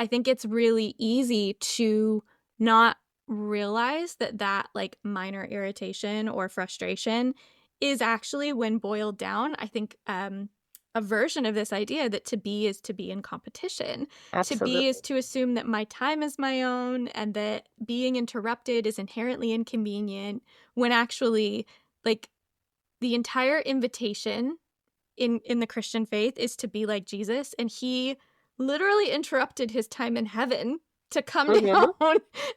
I think it's really easy to not realize that like minor irritation or frustration is actually, when boiled down, I think a version of this idea that to be is to be in competition. Absolutely. To be is to assume that my time is my own and that being interrupted is inherently inconvenient, when actually, like, the entire invitation in the Christian faith is to be like Jesus, and he literally interrupted his time in heaven to come down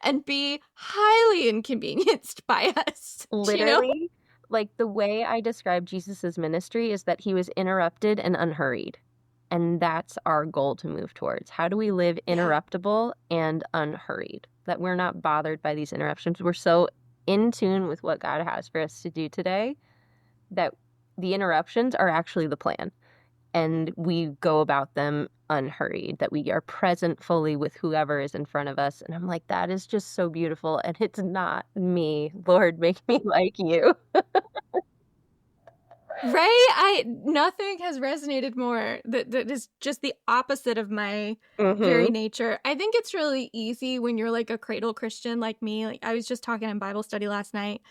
and be highly inconvenienced by us. Literally, like, the way I describe Jesus's ministry is that he was interrupted and unhurried. And that's our goal to move towards. How do we live interruptible and unhurried? That we're not bothered by these interruptions. We're so in tune with what God has for us to do today that the interruptions are actually the plan. And we go about them unhurried, that we are present fully with whoever is in front of us. And I'm like, that is just so beautiful. And it's not me. Lord, make me like you. Right? Nothing has resonated more. That is just the opposite of my very nature. I think it's really easy when you're like a cradle Christian like me. Like, I was just talking in Bible study last night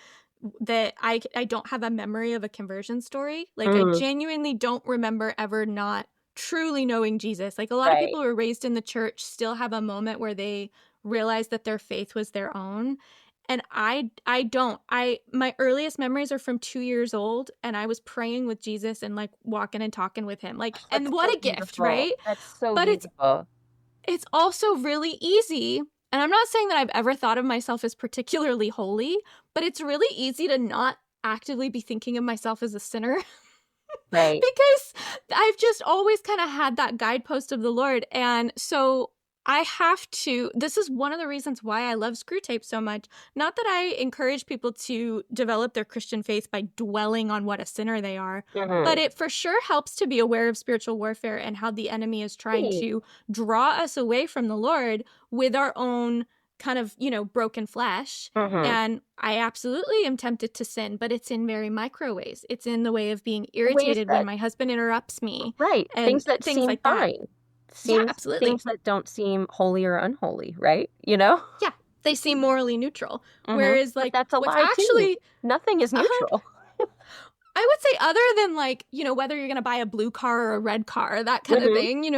that I don't have a memory of a conversion story. Like, I genuinely don't remember ever not truly knowing Jesus. Like, a lot of people who are raised in the church still have a moment where they realize that their faith was their own. And I don't. My earliest memories are from 2 years old, and I was praying with Jesus and, like, walking and talking with him. Like, and what a gift, right? That's so beautiful. It's also really easy. And I'm not saying that I've ever thought of myself as particularly holy, but it's really easy to not actively be thinking of myself as a sinner. Right. Because I've just always kind of had that guidepost of the Lord. And so I have to, this is one of the reasons why I love Screwtape so much. Not that I encourage people to develop their Christian faith by dwelling on what a sinner they are, but it for sure helps to be aware of spiritual warfare and how the enemy is trying to draw us away from the Lord with our own kind of, broken flesh. And I absolutely am tempted to sin, but it's in very micro ways. It's in the way of being irritated when my husband interrupts me. Right. And things that seem like fine. Yeah, absolutely. Things that don't seem holy or unholy, right? Yeah, they seem morally neutral. Whereas, like, but that's a lie actually, too. Nothing is neutral. I would say, other than, like, whether you're going to buy a blue car or a red car, that kind of thing,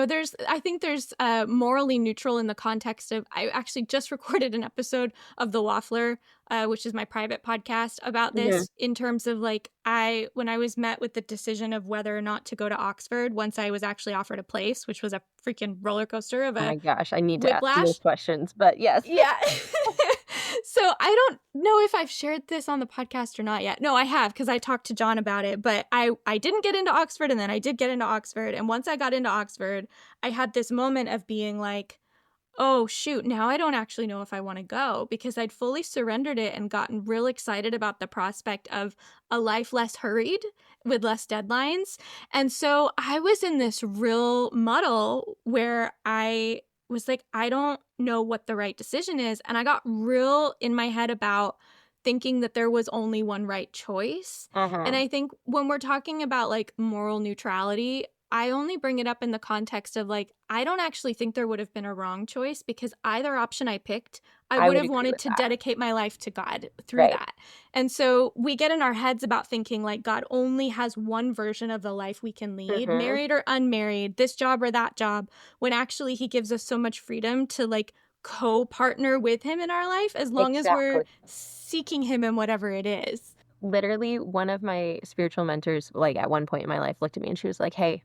I think there's morally neutral in the context of, I actually just recorded an episode of The Waffler, which is my private podcast, about this in terms of, like, when I was met with the decision of whether or not to go to Oxford, once I was actually offered a place, which was a freaking roller coaster of Oh my gosh, I need whiplash. to ask those questions, but yes. Yeah. So I don't know if I've shared this on the podcast or not yet. No, I have, because I talked to John about it, but I didn't get into Oxford, and then I did get into Oxford. And once I got into Oxford, I had this moment of being like, oh, shoot, now I don't actually know if I want to go, because I'd fully surrendered it and gotten real excited about the prospect of a life less hurried with less deadlines. And so I was in this real muddle where I was like, I don't know what the right decision is. And I got real in my head about thinking that there was only one right choice. And I think when we're talking about like moral neutrality, I only bring it up in the context of like, I don't actually think there would have been a wrong choice, because either option I picked, I would have wanted to dedicate my life to God through that. And so we get in our heads about thinking like God only has one version of the life we can lead, married or unmarried, this job or that job, when actually he gives us so much freedom to like co-partner with him in our life, as long as we're seeking him in whatever it is. Literally, one of my spiritual mentors, like at one point in my life, looked at me and she was like, hey,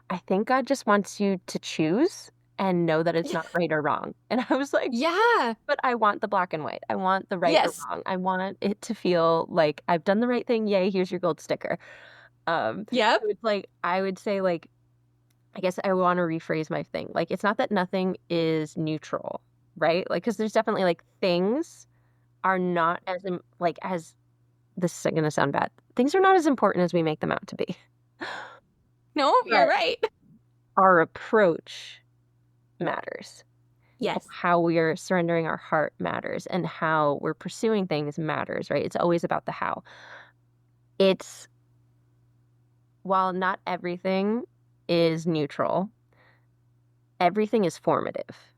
I think God just wants you to choose and know that it's not right or wrong. And I was like, yeah, but I want the black and white. I want the right or wrong. I want it to feel like I've done the right thing. Yay, here's your gold sticker. So it's like, I would say, like, I guess I want to rephrase my thing. Like, it's not that nothing is neutral, right? Like, because there's definitely like things are not as as this is going to sound bad. Things are not as important as we make them out to be. No, you're right. Our approach matters. Yes. How we are surrendering our heart matters, and how we're pursuing things matters, right? It's always about the how. While not everything is neutral, everything is formative.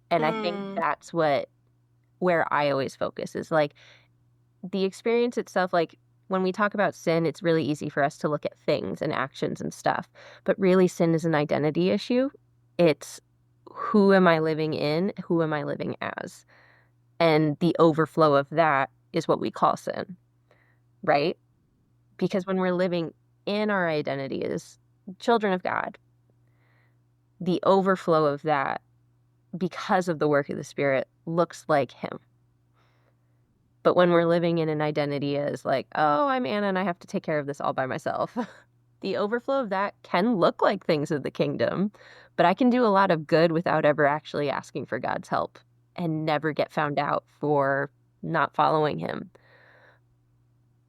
And I think that's where I always focus, is like the experience itself. Like, when we talk about sin, it's really easy for us to look at things and actions and stuff. But really, sin is an identity issue. It's who am I living in? Who am I living as? And the overflow of that is what we call sin, right? Because when we're living in our identity as children of God, the overflow of that, because of the work of the Spirit, looks like him. But when we're living in an identity as like, oh, I'm Anna and I have to take care of this all by myself, the overflow of that can look like things of the kingdom, but I can do a lot of good without ever actually asking for God's help and never get found out for not following him.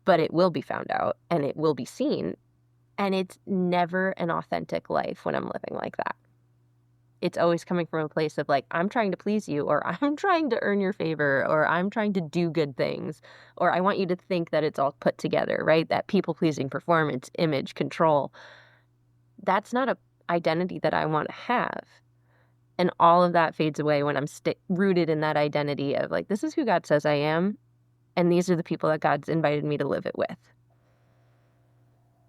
But it will be found out and it will be seen. And it's never an authentic life when I'm living like that. It's always coming from a place of like, I'm trying to please you, or I'm trying to earn your favor, or I'm trying to do good things, or I want you to think that it's all put together, right? That people-pleasing performance, image, control. That's not an identity that I want to have. And all of that fades away when I'm rooted in that identity of like, this is who God says I am, and these are the people that God's invited me to live it with.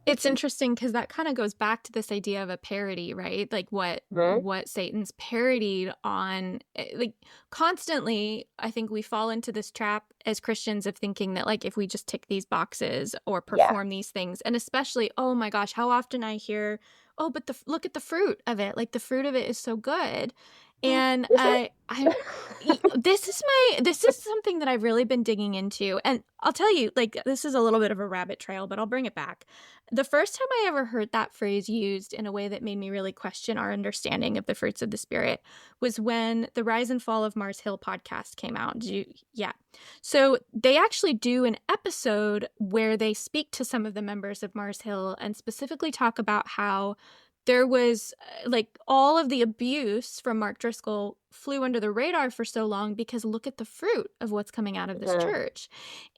It's interesting because that kind of goes back to this idea of a parody, right? Like what Satan's parodied on, like constantly, I think we fall into this trap as Christians of thinking that like if we just tick these boxes or perform these things, and especially, oh my gosh, how often I hear, oh, but look at the fruit of it. Like the fruit of it is so good. And this is something that I've really been digging into. And I'll tell you, like, this is a little bit of a rabbit trail, but I'll bring it back. The first time I ever heard that phrase used in a way that made me really question our understanding of the fruits of the Spirit was when the Rise and Fall of Mars Hill podcast came out. So they actually do an episode where they speak to some of the members of Mars Hill and specifically talk about how there was like all of the abuse from Mark Driscoll flew under the radar for so long because look at the fruit of what's coming out of this church.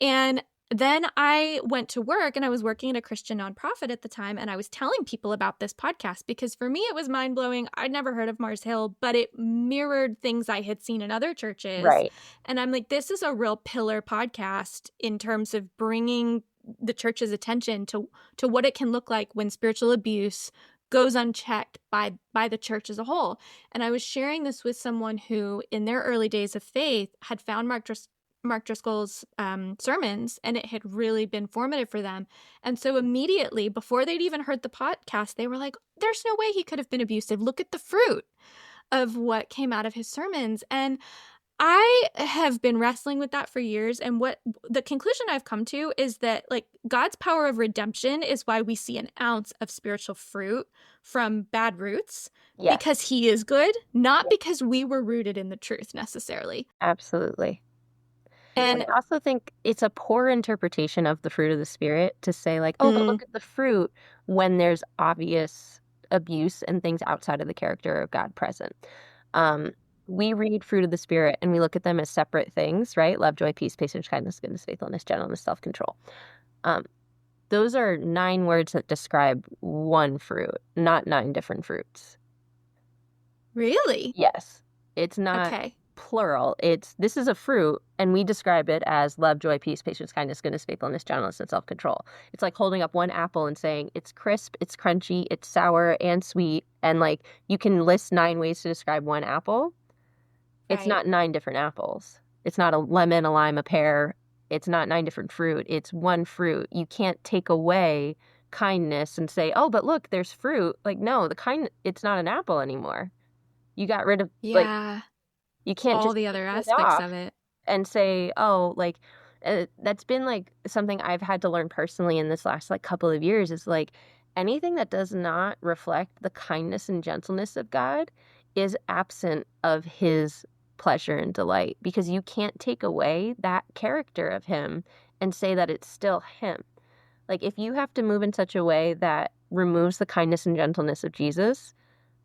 And then I went to work, and I was working at a Christian nonprofit at the time, and I was telling people about this podcast because for me it was mind-blowing. I'd never heard of Mars Hill, but it mirrored things I had seen in other churches. Right. And I'm like, this is a real pillar podcast in terms of bringing the church's attention to what it can look like when spiritual abuse goes unchecked by the church as a whole. And I was sharing this with someone who, in their early days of faith, had found Mark Driscoll's sermons, and it had really been formative for them. And so immediately, before they'd even heard the podcast, they were like, there's no way he could have been abusive. Look at the fruit of what came out of his sermons. And I have been wrestling with that for years, and what the conclusion I've come to is that like God's power of redemption is why we see an ounce of spiritual fruit from bad roots, Yes. because he is good, not Yes. because we were rooted in the truth necessarily. Absolutely. And And I also think it's a poor interpretation of the fruit of the Spirit to say, like, oh, but mm, look at the fruit when there's obvious abuse and things outside of the character of God present. Um, we read fruit of the Spirit and we look at them as separate things, right? Love, joy, peace, patience, kindness, goodness, faithfulness, gentleness, self-control. Um, those are 9 words that describe one fruit, not 9 different fruits. really? Yes. It's not Okay. plural. This is a fruit, and we describe it as love, joy, peace, patience, kindness, goodness, faithfulness, gentleness, and self-control. It's like holding up one apple and saying it's crisp, it's crunchy, it's sour and sweet, and like you can list 9 ways to describe one apple. It's Right. not 9 different apples. It's not a lemon, a lime, a pear. It's not 9 different fruit. It's one fruit. You can't take away kindness and say, "Oh, but look, there's fruit." Like, no, it's not an apple anymore. You got rid of, like, Yeah. you can't All just the take other it aspects off of it. and say, oh, like, that's been like something I've had to learn personally in this last like couple of years is like anything that does not reflect the kindness and gentleness of God is absent of his pleasure and delight, because you can't take away that character of him and say that it's still him. Like, if you have to move in such a way that removes the kindness and gentleness of Jesus,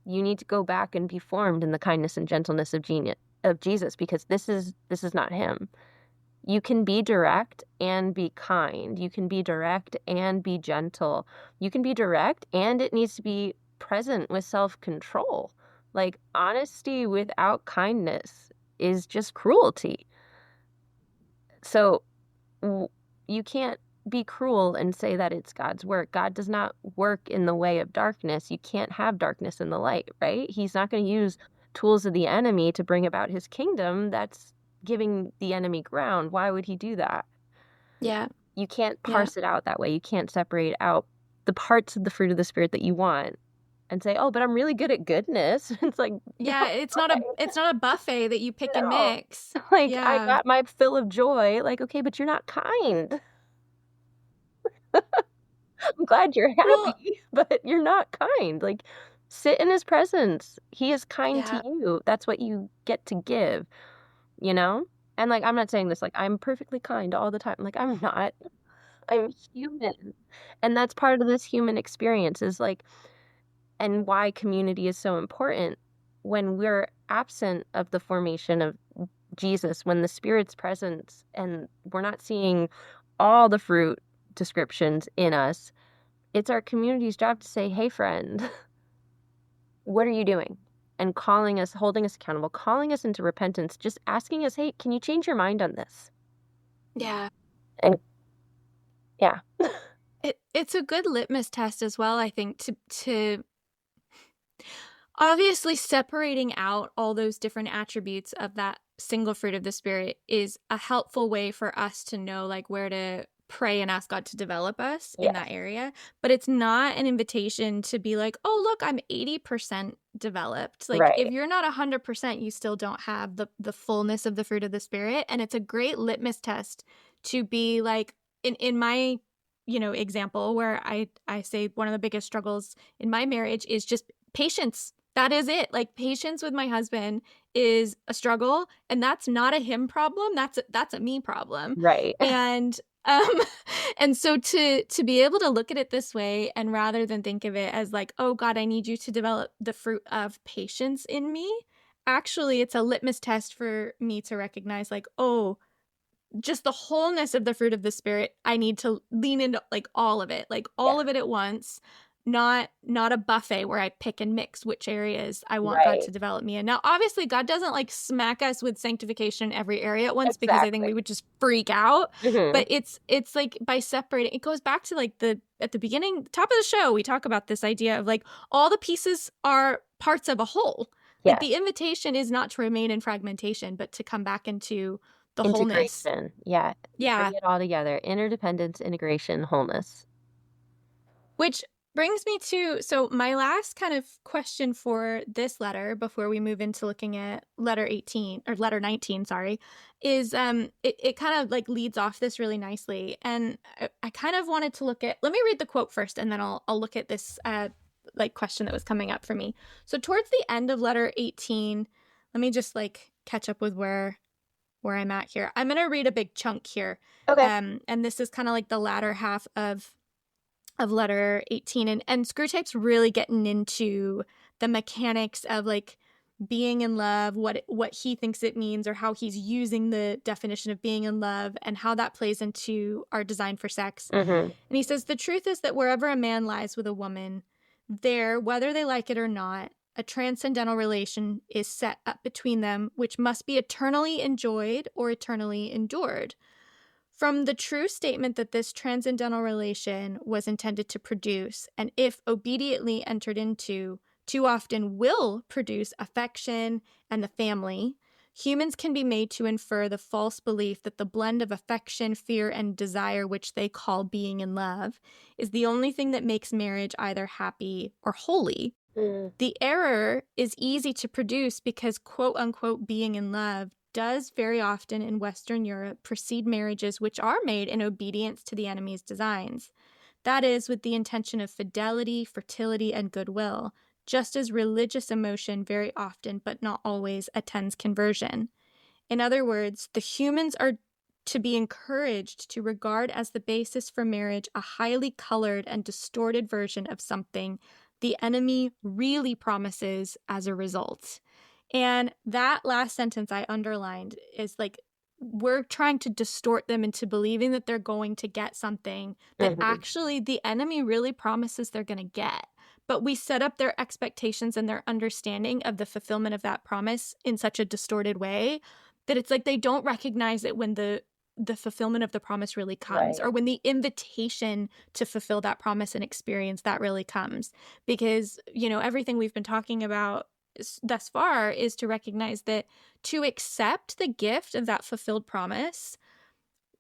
you need to go back and be formed in the kindness and gentleness of Jesus, because this is not him. You can be direct and be kind. You can be direct and be gentle. You can be direct and it needs to be present with self-control. Like, honesty without kindness is just cruelty. So you can't be cruel and say that it's God's work. God does not work in the way of darkness. You can't have darkness in the light, right? He's not going to use tools of the enemy to bring about his kingdom. That's giving the enemy ground. Why would he do that? Yeah. You can't Yeah. parse it out that way. You can't separate out the parts of the fruit of the Spirit that you want and say, "Oh, but I'm really good at goodness." It's like, Yeah, no, it's not a buffet that you pick and no. mix. Like, I Yeah. got my fill of joy. Like, okay, but you're not kind. I'm glad you're Well, happy, but you're not kind. Like, sit in his presence. He is kind to yeah. you. That's what you get to give, you know? And like, I'm not saying this like I'm perfectly kind all the time. Like, I'm not. I'm human. And that's part of this human experience is like, and why community is so important. When we're absent of the formation of Jesus, when the Spirit's presence and we're not seeing all the fruit descriptions in us, it's our community's job to say, hey, friend, what are you doing? And calling us, holding us accountable, calling us into repentance, just asking us, hey, can you change your mind on this? Yeah. And yeah. It's a good litmus test as well, I think, to obviously separating out all those different attributes of that single fruit of the Spirit is a helpful way for us to know like where to pray and ask God to develop us in that Yes. area. But it's not an invitation to be like, oh, look, I'm 80% developed. Like if Right. you're not 100%, you still don't have the fullness of the fruit of the Spirit. And it's a great litmus test to be like, in my example where I say one of the biggest struggles in my marriage is just patience. That is it. Like patience with my husband is a struggle, and that's not a him problem. That's a me problem. Right. And um and so to be able to look at it this way, and rather than think of it as like, oh God, I need you to develop the fruit of patience in me, actually it's a litmus test for me to recognize like, oh, just the wholeness of the fruit of the Spirit, I need to lean into like all of it, like all Yeah. of it at once, not a buffet where I pick and mix which areas I want God Right. to develop me in. Now, obviously, God doesn't like smack us with sanctification in every area at once, because I think Exactly. we would just freak out. Mm-hmm. But it's like by separating, it goes back to like at the beginning, top of the show, we talk about this idea of like all the pieces are parts of a whole. Like Yes. the invitation is not to remain in fragmentation, but to come back into the wholeness. Integration. Yeah. Yeah. Bring it all together. Interdependence, integration, wholeness. Which Brings me to, so my last kind of question for this letter before we move into looking at letter 19, sorry, is it kind of like leads off this really nicely. And I kind of wanted to look at, let me read the quote first, and then I'll look at this like question that was coming up for me. So towards the end of letter 18, let me just like catch up with where I'm at here. I'm going to read a big chunk here. Okay. And this is kind of like the latter half of letter 18, and Screwtape's really getting into the mechanics of like being in love, what he thinks it means, or how he's using the definition of being in love and how that plays into our design for sex. And he says, the truth is that wherever a man lies with a woman, there, whether they like it or not, a transcendental relation is set up between them, which must be eternally enjoyed or eternally endured. From the true statement that this transcendental relation was intended to produce, and if obediently entered into, too often will produce affection and the family, humans can be made to infer the false belief that the blend of affection, fear, and desire, which they call being in love, is the only thing that makes marriage either happy or holy. The error is easy to produce because, quote unquote, being in love does very often in Western Europe precede marriages which are made in obedience to the enemy's designs. That is, with the intention of fidelity, fertility, and goodwill, just as religious emotion very often, but not always, attends conversion. In other words, the humans are to be encouraged to regard as the basis for marriage a highly colored and distorted version of something the enemy really promises as a result. And that last sentence I underlined is like, we're trying to distort them into believing that they're going to get something that actually the enemy really promises they're going to get. But we set up their expectations and their understanding of the fulfillment of that promise in such a distorted way that it's like they don't recognize it when the fulfillment of the promise really comes, or when the invitation to fulfill that promise and experience that really comes. Because, you know, everything we've been talking about thus far is to recognize that to accept the gift of that fulfilled promise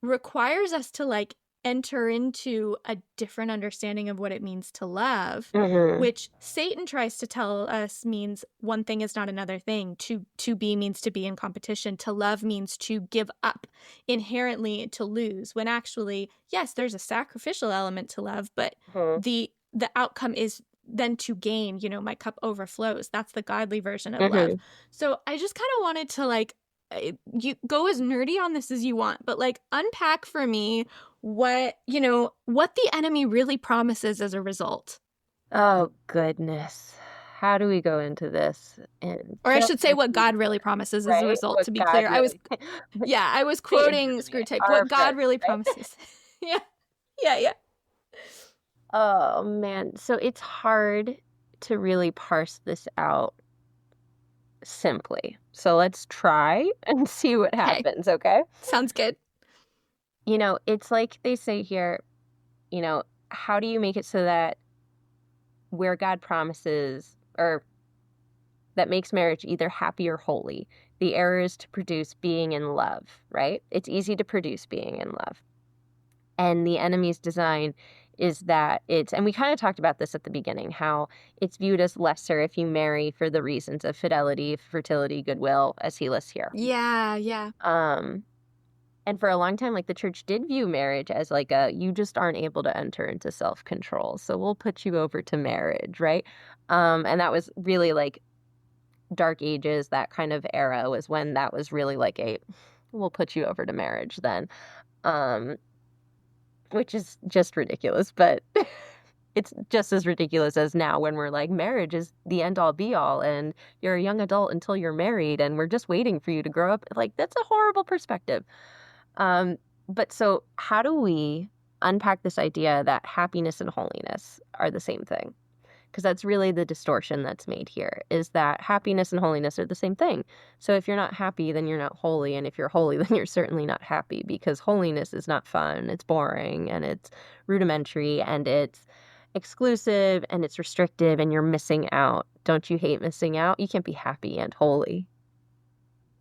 requires us to like enter into a different understanding of what it means to love, which Satan tries to tell us means one thing is not another thing. To be means to be in competition. To love means to give up inherently, to lose, when actually, yes, there's a sacrificial element to love, but the outcome is then to gain. You know, my cup overflows. That's the godly version of love. So I just kind of wanted to like, you go as nerdy on this as you want, but like unpack for me what the enemy really promises as a result. Oh, goodness. How do we go into this? Or I should say what God really promises as a result, what to be God clear. Really... I was quoting Screwtape. What God really promises. Yeah. Oh, man. So it's hard to really parse this out simply. So let's try and see what happens, okay? Sounds good. You know, it's like they say here, you know, how do you make it so that where God promises, or that makes marriage either happy or holy, the error is to produce being in love, right? It's easy to produce being in love. And the enemy's design is that and we kind of talked about this at the beginning, how it's viewed as lesser if you marry for the reasons of fidelity, fertility, goodwill, as he lists here. Yeah. And for a long time, like the church did view marriage as like you just aren't able to enter into self-control, so we'll put you over to marriage, right? And that was really like Dark Ages, that kind of era was when that was really like we'll put you over to marriage then. Which is just ridiculous, but it's just as ridiculous as now when we're like, marriage is the end-all be-all, and you're a young adult until you're married, and we're just waiting for you to grow up. Like, that's a horrible perspective. But so how do we unpack this idea that happiness and holiness are the same thing? Because that's really the distortion that's made here, is that happiness and holiness are the same thing. So if you're not happy, then you're not holy. And if you're holy, then you're certainly not happy, because holiness is not fun. It's boring, and it's rudimentary, and it's exclusive, and it's restrictive, and you're missing out. Don't you hate missing out? You can't be happy and holy.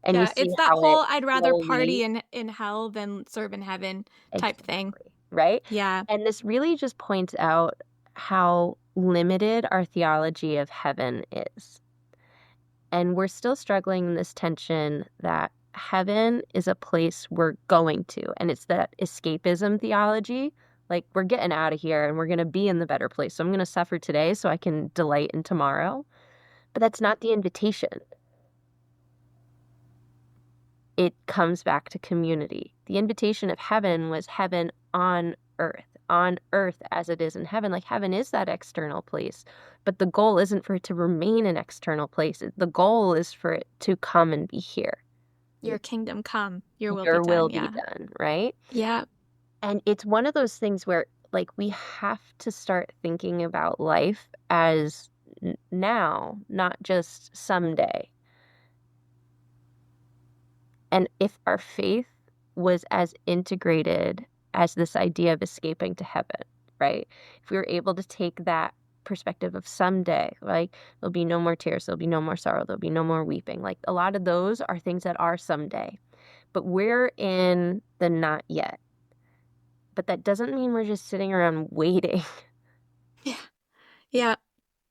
And yeah, it's that whole I'd rather party in hell than serve in heaven type thing. Right? Yeah. And this really just points out how limited our theology of heaven is. And we're still struggling in this tension that heaven is a place we're going to. And it's that escapism theology. Like, we're getting out of here and we're going to be in the better place. So I'm going to suffer today so I can delight in tomorrow. But that's not the invitation. It comes back to community. The invitation of heaven was heaven on earth as it is in heaven. Like, heaven is that external place. But the goal isn't for it to remain an external place. The goal is for it to come and be here. Your kingdom come, your will be done. Be done, right? Yeah. And it's one of those things where, like, we have to start thinking about life as now, not just someday. And if our faith was as integrated as this idea of escaping to heaven, right? If we were able to take that perspective of someday, like, there'll be no more tears, there'll be no more sorrow, there'll be no more weeping. Like, a lot of those are things that are someday. But we're in the not yet. But that doesn't mean we're just sitting around waiting. Yeah. Yeah.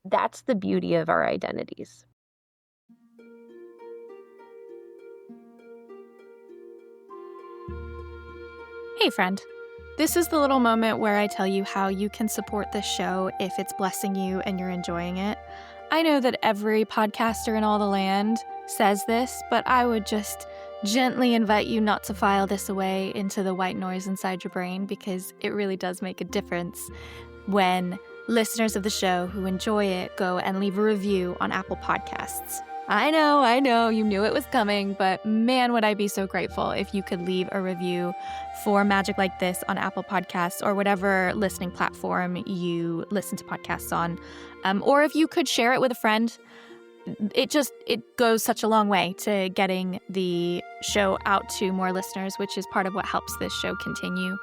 That's the beauty of our identities. Hey, friend. This is the little moment where I tell you how you can support this show if it's blessing you and you're enjoying it. I know that every podcaster in all the land says this, but I would just gently invite you not to file this away into the white noise inside your brain, because it really does make a difference when listeners of the show who enjoy it go and leave a review on Apple Podcasts. I know, you knew it was coming, but man, would I be so grateful if you could leave a review for Magic Like This on Apple Podcasts or whatever listening platform you listen to podcasts on. Or if you could share it with a friend. It goes such a long way to getting the show out to more listeners, which is part of what helps this show continue.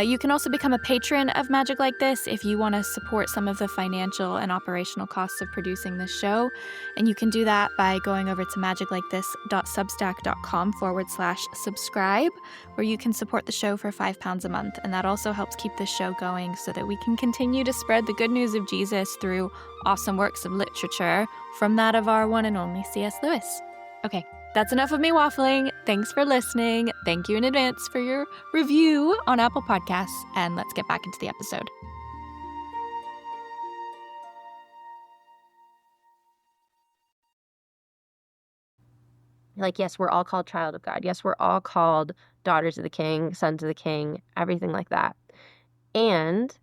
You can also become a patron of Magic Like This if you want to support some of the financial and operational costs of producing this show. And you can do that by going over to magiclikethis.substack.com/subscribe, where you can support the show for £5 a month. And that also helps keep this show going so that we can continue to spread the good news of Jesus through awesome works of literature from that of our one and only C.S. Lewis. Okay. That's enough of me waffling. Thanks for listening. Thank you in advance for your review on Apple Podcasts. And let's get back into the episode. Like, yes, we're all called child of God. Yes, we're all called daughters of the King, sons of the King, everything like that. And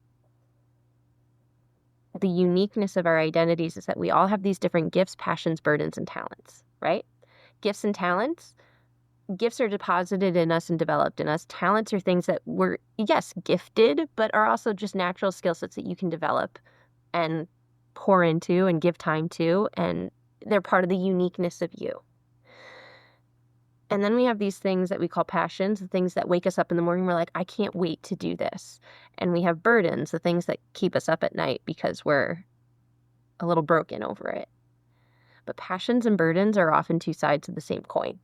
the uniqueness of our identities is that we all have these different gifts, passions, burdens, and talents, right? Gifts and talents. Gifts are deposited in us and developed in us. Talents are things that we're, yes, gifted, but are also just natural skill sets that you can develop and pour into and give time to, and they're part of the uniqueness of you. And then we have these things that we call passions, the things that wake us up in the morning. We're like, I can't wait to do this. And we have burdens, the things that keep us up at night because we're a little broken over it. But passions and burdens are often two sides of the same coin.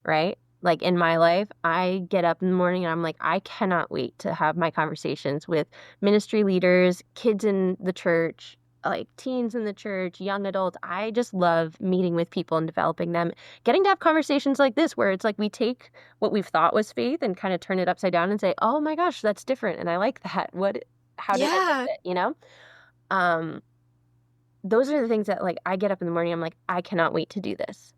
Right? Like, in my life, I get up in the morning and I'm like, I cannot wait to have my conversations with ministry leaders, kids in the church, like teens in the church, young adults. I just love meeting with people and developing them. Getting to have conversations like this where it's like we take what we've thought was faith and kind of turn it upside down and say, oh my gosh, that's different. And I like that. How did I miss it? You know? Those are the things that, like, I get up in the morning, I'm like, I cannot wait to do this.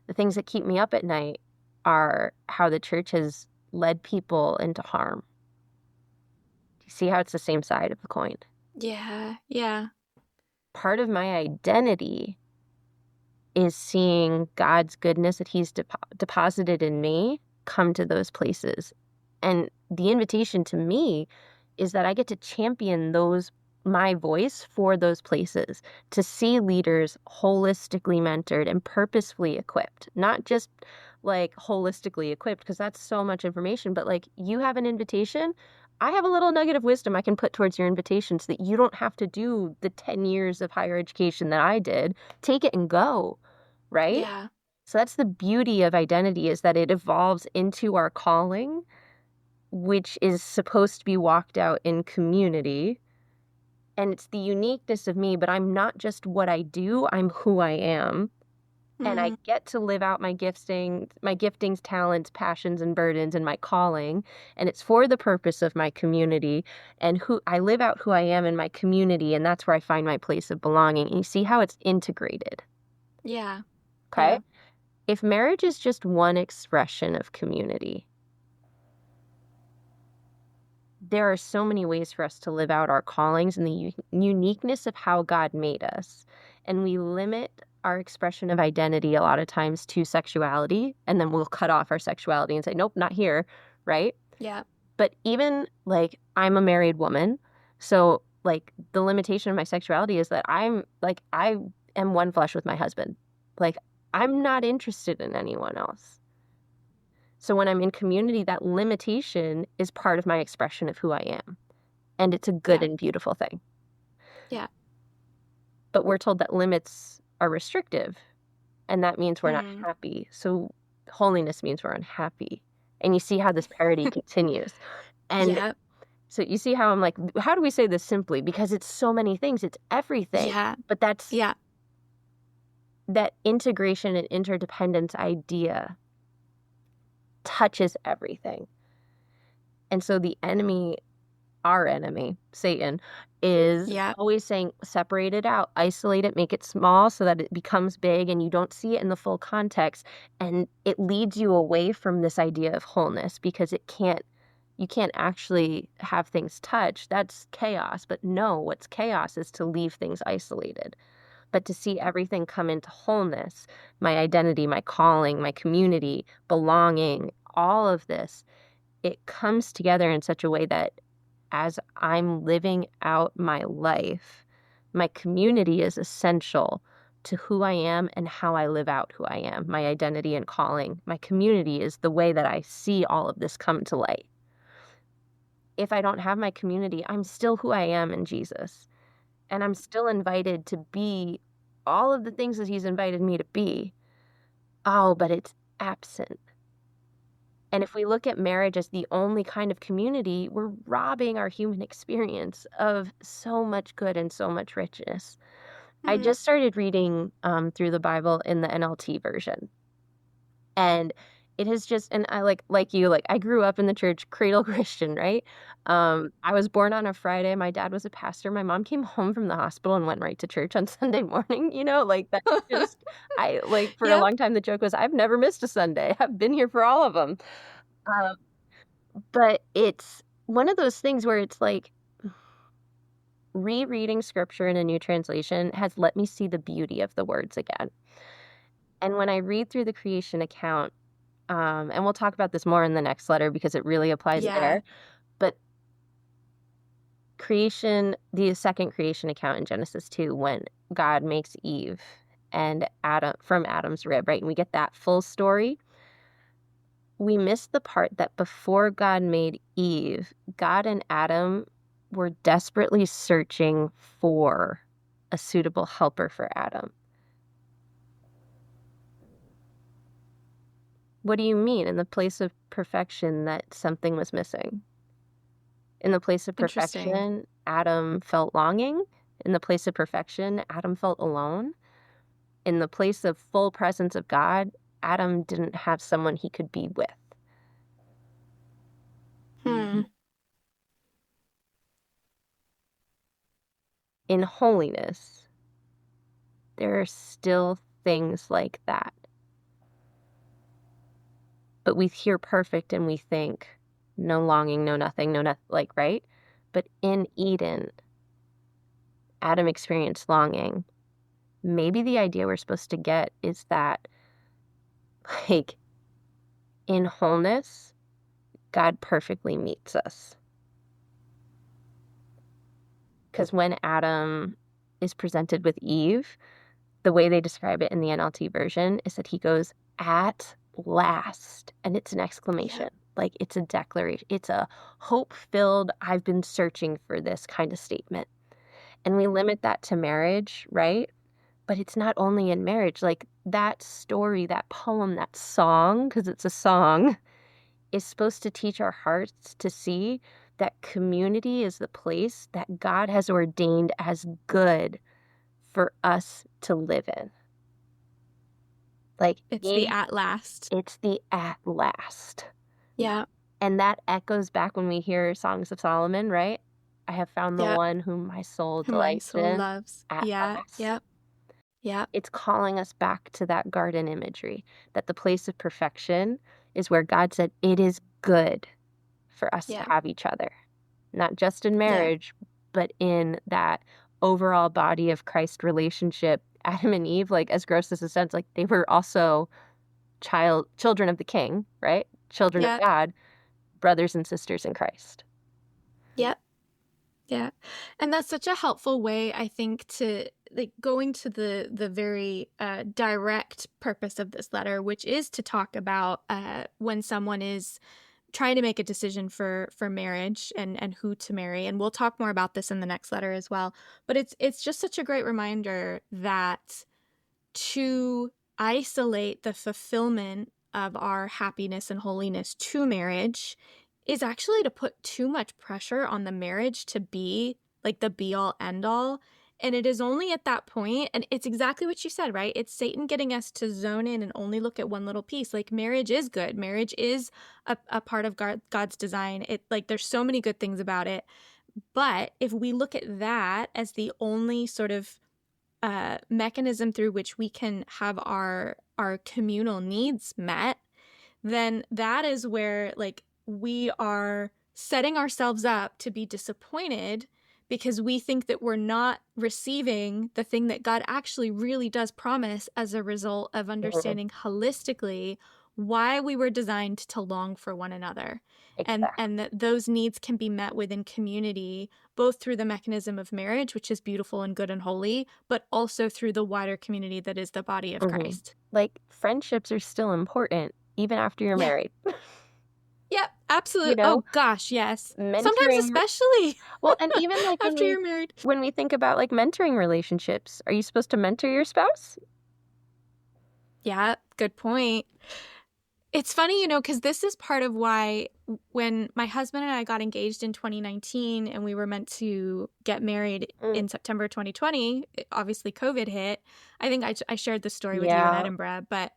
The things that keep me up at night are how the church has led people into harm. Do you see how it's the same side of the coin? Yeah. Part of my identity is seeing God's goodness that he's deposited in me come to those places. And the invitation to me is that I get to champion my voice for those places, to see leaders holistically mentored and purposefully equipped, not just like holistically equipped, because that's so much information, but like, you have an invitation. I have a little nugget of wisdom I can put towards your invitation so that you don't have to do the 10 years of higher education that I did. Take it and go, right? Yeah. So that's the beauty of identity, is that it evolves into our calling which is supposed to be walked out in community. And it's the uniqueness of me, but I'm not just what I do, I'm who I am. And I get to live out my giftings, talents, passions, and burdens, and my calling. And it's for the purpose of my community. And I live out who I am in my community, and that's where I find my place of belonging. And you see how it's integrated. Yeah. Okay? Yeah. If marriage is just one expression of community, there are so many ways for us to live out our callings and the uniqueness of how God made us. And we limit our expression of identity a lot of times to sexuality, and then we'll cut off our sexuality and say, nope, not here, right? Yeah. But even like I'm a married woman, so like the limitation of my sexuality is that I am one flesh with my husband. Like I'm not interested in anyone else. So when I'm in community, that limitation is part of my expression of who I am. And it's a good and beautiful thing. Yeah. But we're told that limits are restrictive, and that means we're not happy. So holiness means we're unhappy. And you see how this parody continues. And so you see how I'm like, how do we say this simply? Because it's so many things. It's everything. Yeah. But that's that integration and interdependence idea touches everything. And so the enemy, our enemy, Satan, is always saying, separate it out, isolate it, make it small so that it becomes big and you don't see it in the full context. And it leads you away from this idea of wholeness because you can't actually have things touch. That's chaos. But no, what's chaos is to leave things isolated. But to see everything come into wholeness, my identity, my calling, my community, belonging, all of this, it comes together in such a way that as I'm living out my life, my community is essential to who I am and how I live out who I am, my identity and calling. My community is the way that I see all of this come to light. If I don't have my community, I'm still who I am in Jesus. And I'm still invited to be all of the things that he's invited me to be. Oh, but it's absent. And if we look at marriage as the only kind of community, we're robbing our human experience of so much good and so much richness. I just started reading through the Bible in the NLT version. And it has just, and I like you, I grew up in the church, cradle Christian, right? I was born on a Friday. My dad was a pastor. My mom came home from the hospital and went right to church on Sunday morning, that's just, for a long time, the joke was, I've never missed a Sunday. I've been here for all of them. But it's one of those things where it's like rereading scripture in a new translation has let me see the beauty of the words again. And when I read through the creation account, and we'll talk about this more in the next letter because it really applies there. But creation, the second creation account in Genesis 2, when God makes Eve and Adam from Adam's rib, right? And we get that full story. We miss the part that before God made Eve, God and Adam were desperately searching for a suitable helper for Adam. What do you mean? In the place of perfection, that something was missing? In the place of perfection, Adam felt longing. In the place of perfection, Adam felt alone. In the place of full presence of God, Adam didn't have someone he could be with. In holiness, there are still things like that. But we hear perfect and we think, no longing, no nothing, right? But in Eden, Adam experienced longing. Maybe the idea we're supposed to get is that, in wholeness, God perfectly meets us. Because when Adam is presented with Eve, the way they describe it in the NLT version is that he goes, at last. And it's an exclamation. It's a declaration. It's a hope-filled, I've been searching for this kind of statement. And we limit that to marriage, right? But it's not only in marriage. That story, that poem, that song, because it's a song, is supposed to teach our hearts to see that community is the place that God has ordained as good for us to live in. Like, It's the at last. It's the at last. Yeah. And that echoes back when we hear Songs of Solomon, right? I have found the Yep. one whom my soul Who my delights soul in loves. at last. Yep. It's calling us back to that garden imagery, that the place of perfection is where God said it is good for us to have each other. Not just in marriage, but in that overall body of Christ relationship. Adam and Eve, like, as gross as it sounds, like, they were also children of the King, right? Children of God, brothers and sisters in Christ. Yep. Yeah. And that's such a helpful way, I think, to like going to the very direct purpose of this letter, which is to talk about when someone is trying to make a decision for marriage and who to marry. And we'll talk more about this in the next letter as well. But it's just such a great reminder that to isolate the fulfillment of our happiness and holiness to marriage is actually to put too much pressure on the marriage to be like the be all end all. And it is only at that point, and it's exactly what you said, right? It's Satan getting us to zone in and only look at one little piece. Like, marriage is good. Marriage is a part of God's design. It, like, there's so many good things about it. But if we look at that as the only sort of mechanism through which we can have our communal needs met, then that is where, like, we are setting ourselves up to be disappointed because we think that we're not receiving the thing that God actually really does promise as a result of understanding holistically why we were designed to long for one another. Exactly. And that those needs can be met within community, both through the mechanism of marriage, which is beautiful and good and holy, but also through the wider community that is the body of Christ. Like, friendships are still important, even after you're married. Yep, absolutely. You know, oh gosh, yes. mentoring, sometimes especially. Well, and even like after you're married. When we think about like mentoring relationships, are you supposed to mentor your spouse? Yeah, good point. It's funny, because this is part of why when my husband and I got engaged in 2019 and we were meant to get married in September 2020, obviously COVID hit. I think I shared this story with you in Edinburgh, but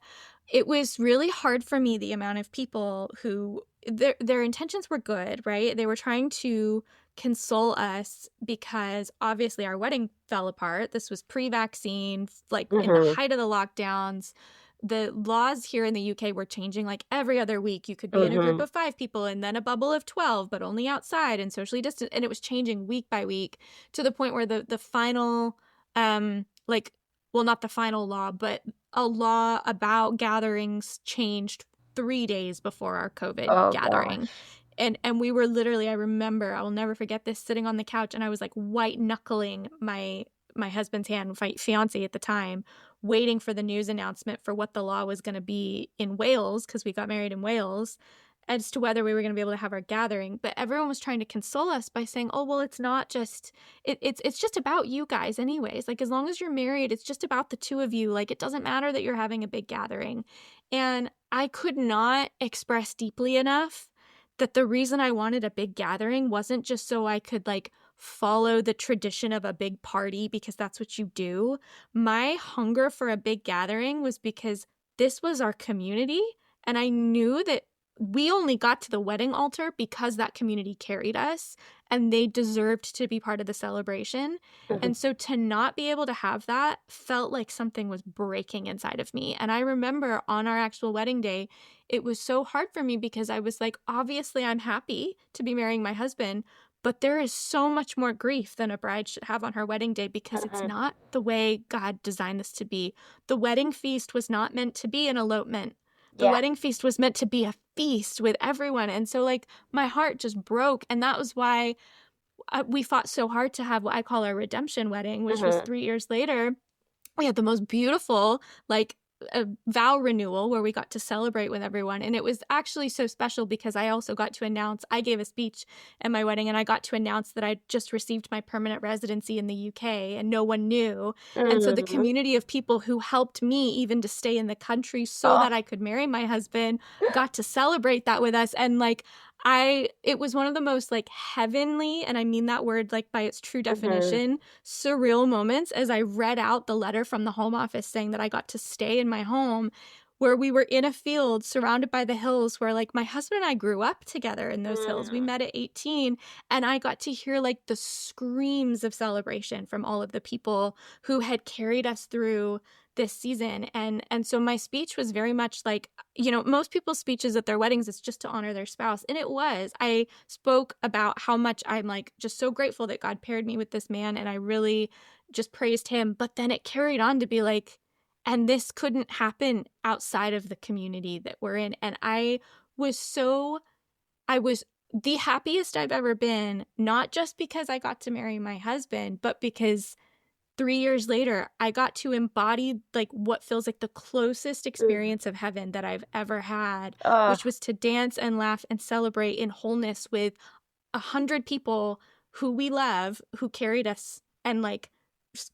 it was really hard for me, the amount of people who their intentions were good, right? They were trying to console us because obviously our wedding fell apart. This was pre-vaccine, like in the height of the lockdowns. The laws here in the UK were changing like every other week. You could be in a group of 5 people and then a bubble of 12, but only outside and socially distant. And it was changing week by week to the point where the final, not the final law, but a law about gatherings changed 3 days before our COVID gathering. Gosh. And we were literally, I remember, I will never forget this, sitting on the couch and I was like white knuckling my husband's hand, my fiance at the time, waiting for the news announcement for what the law was going to be in Wales, because we got married in Wales, as to whether we were going to be able to have our gathering. But everyone was trying to console us by saying, oh, well, it's not just, it's just about you guys anyways. Like, as long as you're married, it's just about the two of you. Like, it doesn't matter that you're having a big gathering. And I could not express deeply enough that the reason I wanted a big gathering wasn't just so I could like follow the tradition of a big party because that's what you do. My hunger for a big gathering was because this was our community, and I knew that we only got to the wedding altar because that community carried us and they deserved to be part of the celebration. And so to not be able to have that felt like something was breaking inside of me. And I remember on our actual wedding day, it was so hard for me because I was like, obviously I'm happy to be marrying my husband, but there is so much more grief than a bride should have on her wedding day because it's not the way God designed this to be. The wedding feast was not meant to be an elopement. The wedding feast was meant to be a feast with everyone. And so like my heart just broke. And that was why we fought so hard to have what I call our redemption wedding, which was 3 years later. We had the most beautiful, like a vow renewal where we got to celebrate with everyone. And it was actually so special because I also got to announce, I gave a speech at my wedding, and I got to announce that I just received my permanent residency in the UK, and no one knew. And so the community of people who helped me even to stay in the country so that I could marry my husband got to celebrate that with us. And like, it was one of the most like heavenly, and I mean that word like by its true definition, surreal moments as I read out the letter from the Home Office saying that I got to stay in my home, where we were in a field surrounded by the hills, where like my husband and I grew up together in those hills. We met at 18, and I got to hear like the screams of celebration from all of the people who had carried us through this season. And so my speech was very much like, you know, most people's speeches at their weddings, it's just to honor their spouse. And it was. I spoke about how much I'm like just so grateful that God paired me with this man, and I really just praised him. But then it carried on to be like, and this couldn't happen outside of the community that we're in. And I was the happiest I've ever been, not just because I got to marry my husband, but because 3 years later, I got to embody like what feels like the closest experience of heaven that I've ever had, which was to dance and laugh and celebrate in wholeness with 100 people who we love, who carried us and like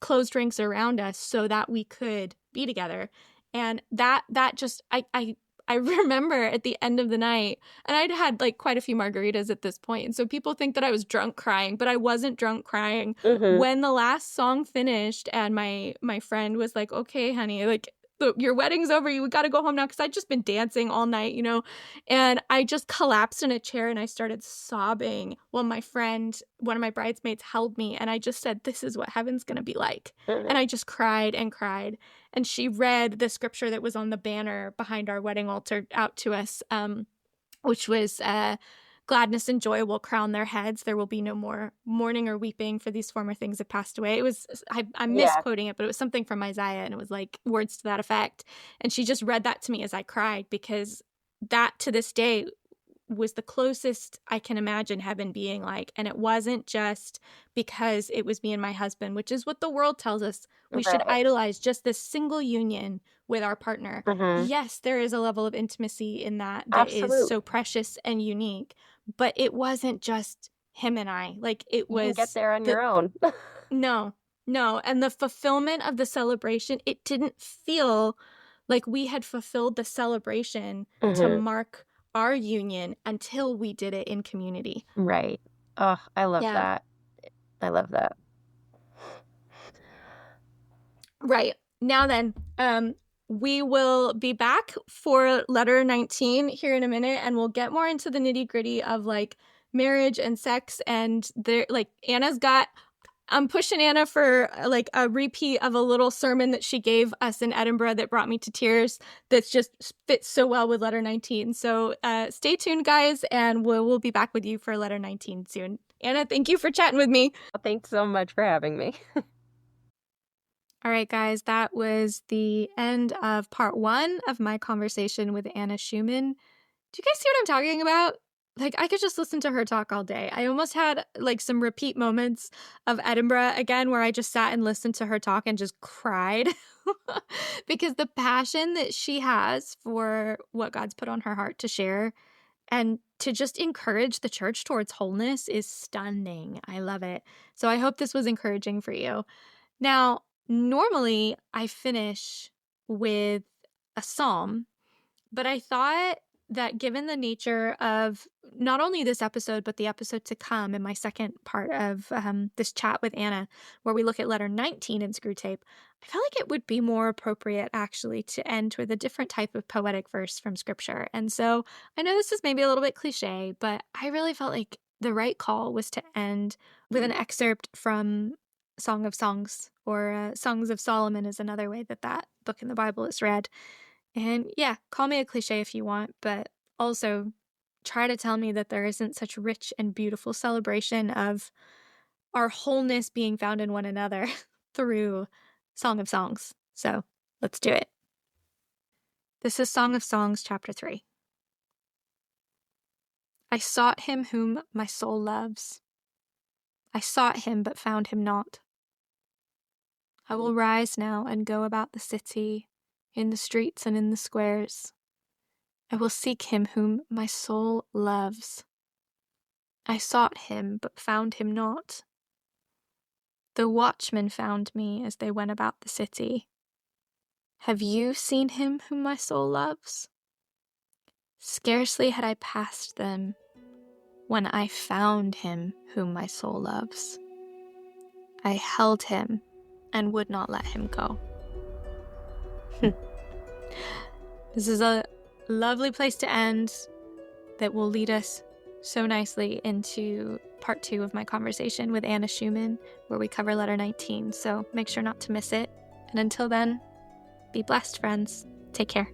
closed ranks around us so that we could be together. And that just, I remember at the end of the night, and I'd had like quite a few margaritas at this point, and so people think that I was drunk crying, but I wasn't drunk crying. When the last song finished and my friend was like, okay, honey, like your wedding's over, you got to go home now, because I'd just been dancing all night, you know, and I just collapsed in a chair and I started sobbing while my friend, one of my bridesmaids, held me, and I just said, this is what heaven's gonna be like. And I just cried and cried, and she read the scripture that was on the banner behind our wedding altar out to us, which was gladness and joy will crown their heads. There will be no more mourning or weeping, for these former things have passed away. It was, I'm misquoting it, but it was something from Isaiah, and it was like words to that effect. And she just read that to me as I cried, because that to this day was the closest I can imagine heaven being like. And it wasn't just because it was me and my husband, which is what the world tells us we should idolize, just this single union with our partner. Yes, there is a level of intimacy in that is so precious and unique, but it wasn't just him and I. Like, it was, you can get there on your own. No. And the fulfillment of the celebration, it didn't feel like we had fulfilled the celebration to mark our union until we did it in community. Right. Oh, I love that. I love that. Right. Now then, we will be back for letter 19 here in a minute, and we'll get more into the nitty-gritty of like marriage and sex. And there, like, I'm pushing Anna for like a repeat of a little sermon that she gave us in Edinburgh that brought me to tears, that's just fits so well with letter 19. So stay tuned, guys, and we'll be back with you for letter 19 soon. Anna, thank you for chatting with me. Thanks so much for having me. All right, guys, that was the end of part 1 of my conversation with Anna Shuman. Do you guys see what I'm talking about? Like, I could just listen to her talk all day. I almost had like some repeat moments of Edinburgh again, where I just sat and listened to her talk and just cried because the passion that she has for what God's put on her heart to share and to just encourage the church towards wholeness is stunning. I love it. So I hope this was encouraging for you. Now, normally I finish with a psalm, but I thought that given the nature of not only this episode, but the episode to come in my second part of this chat with Anna, where we look at letter 19 in Screwtape, I felt like it would be more appropriate actually to end with a different type of poetic verse from scripture. And so I know this is maybe a little bit cliche, but I really felt like the right call was to end with an excerpt from Song of Songs, or Songs of Solomon is another way that book in the Bible is read. And yeah, call me a cliche if you want, but also try to tell me that there isn't such rich and beautiful celebration of our wholeness being found in one another through Song of Songs. So let's do it. This is Song of Songs, chapter 3. I sought him whom my soul loves. I sought him, but found him not. I will rise now and go about the city, in the streets and in the squares. I will seek him whom my soul loves. I sought him, but found him not. The watchmen found me as they went about the city. Have you seen him whom my soul loves? Scarcely had I passed them when I found him whom my soul loves. I held him and would not let him go. This is a lovely place to end that will lead us so nicely into part 2 of my conversation with Anna Shuman, where we cover letter 19. So make sure not to miss it. And until then, be blessed, friends. Take care.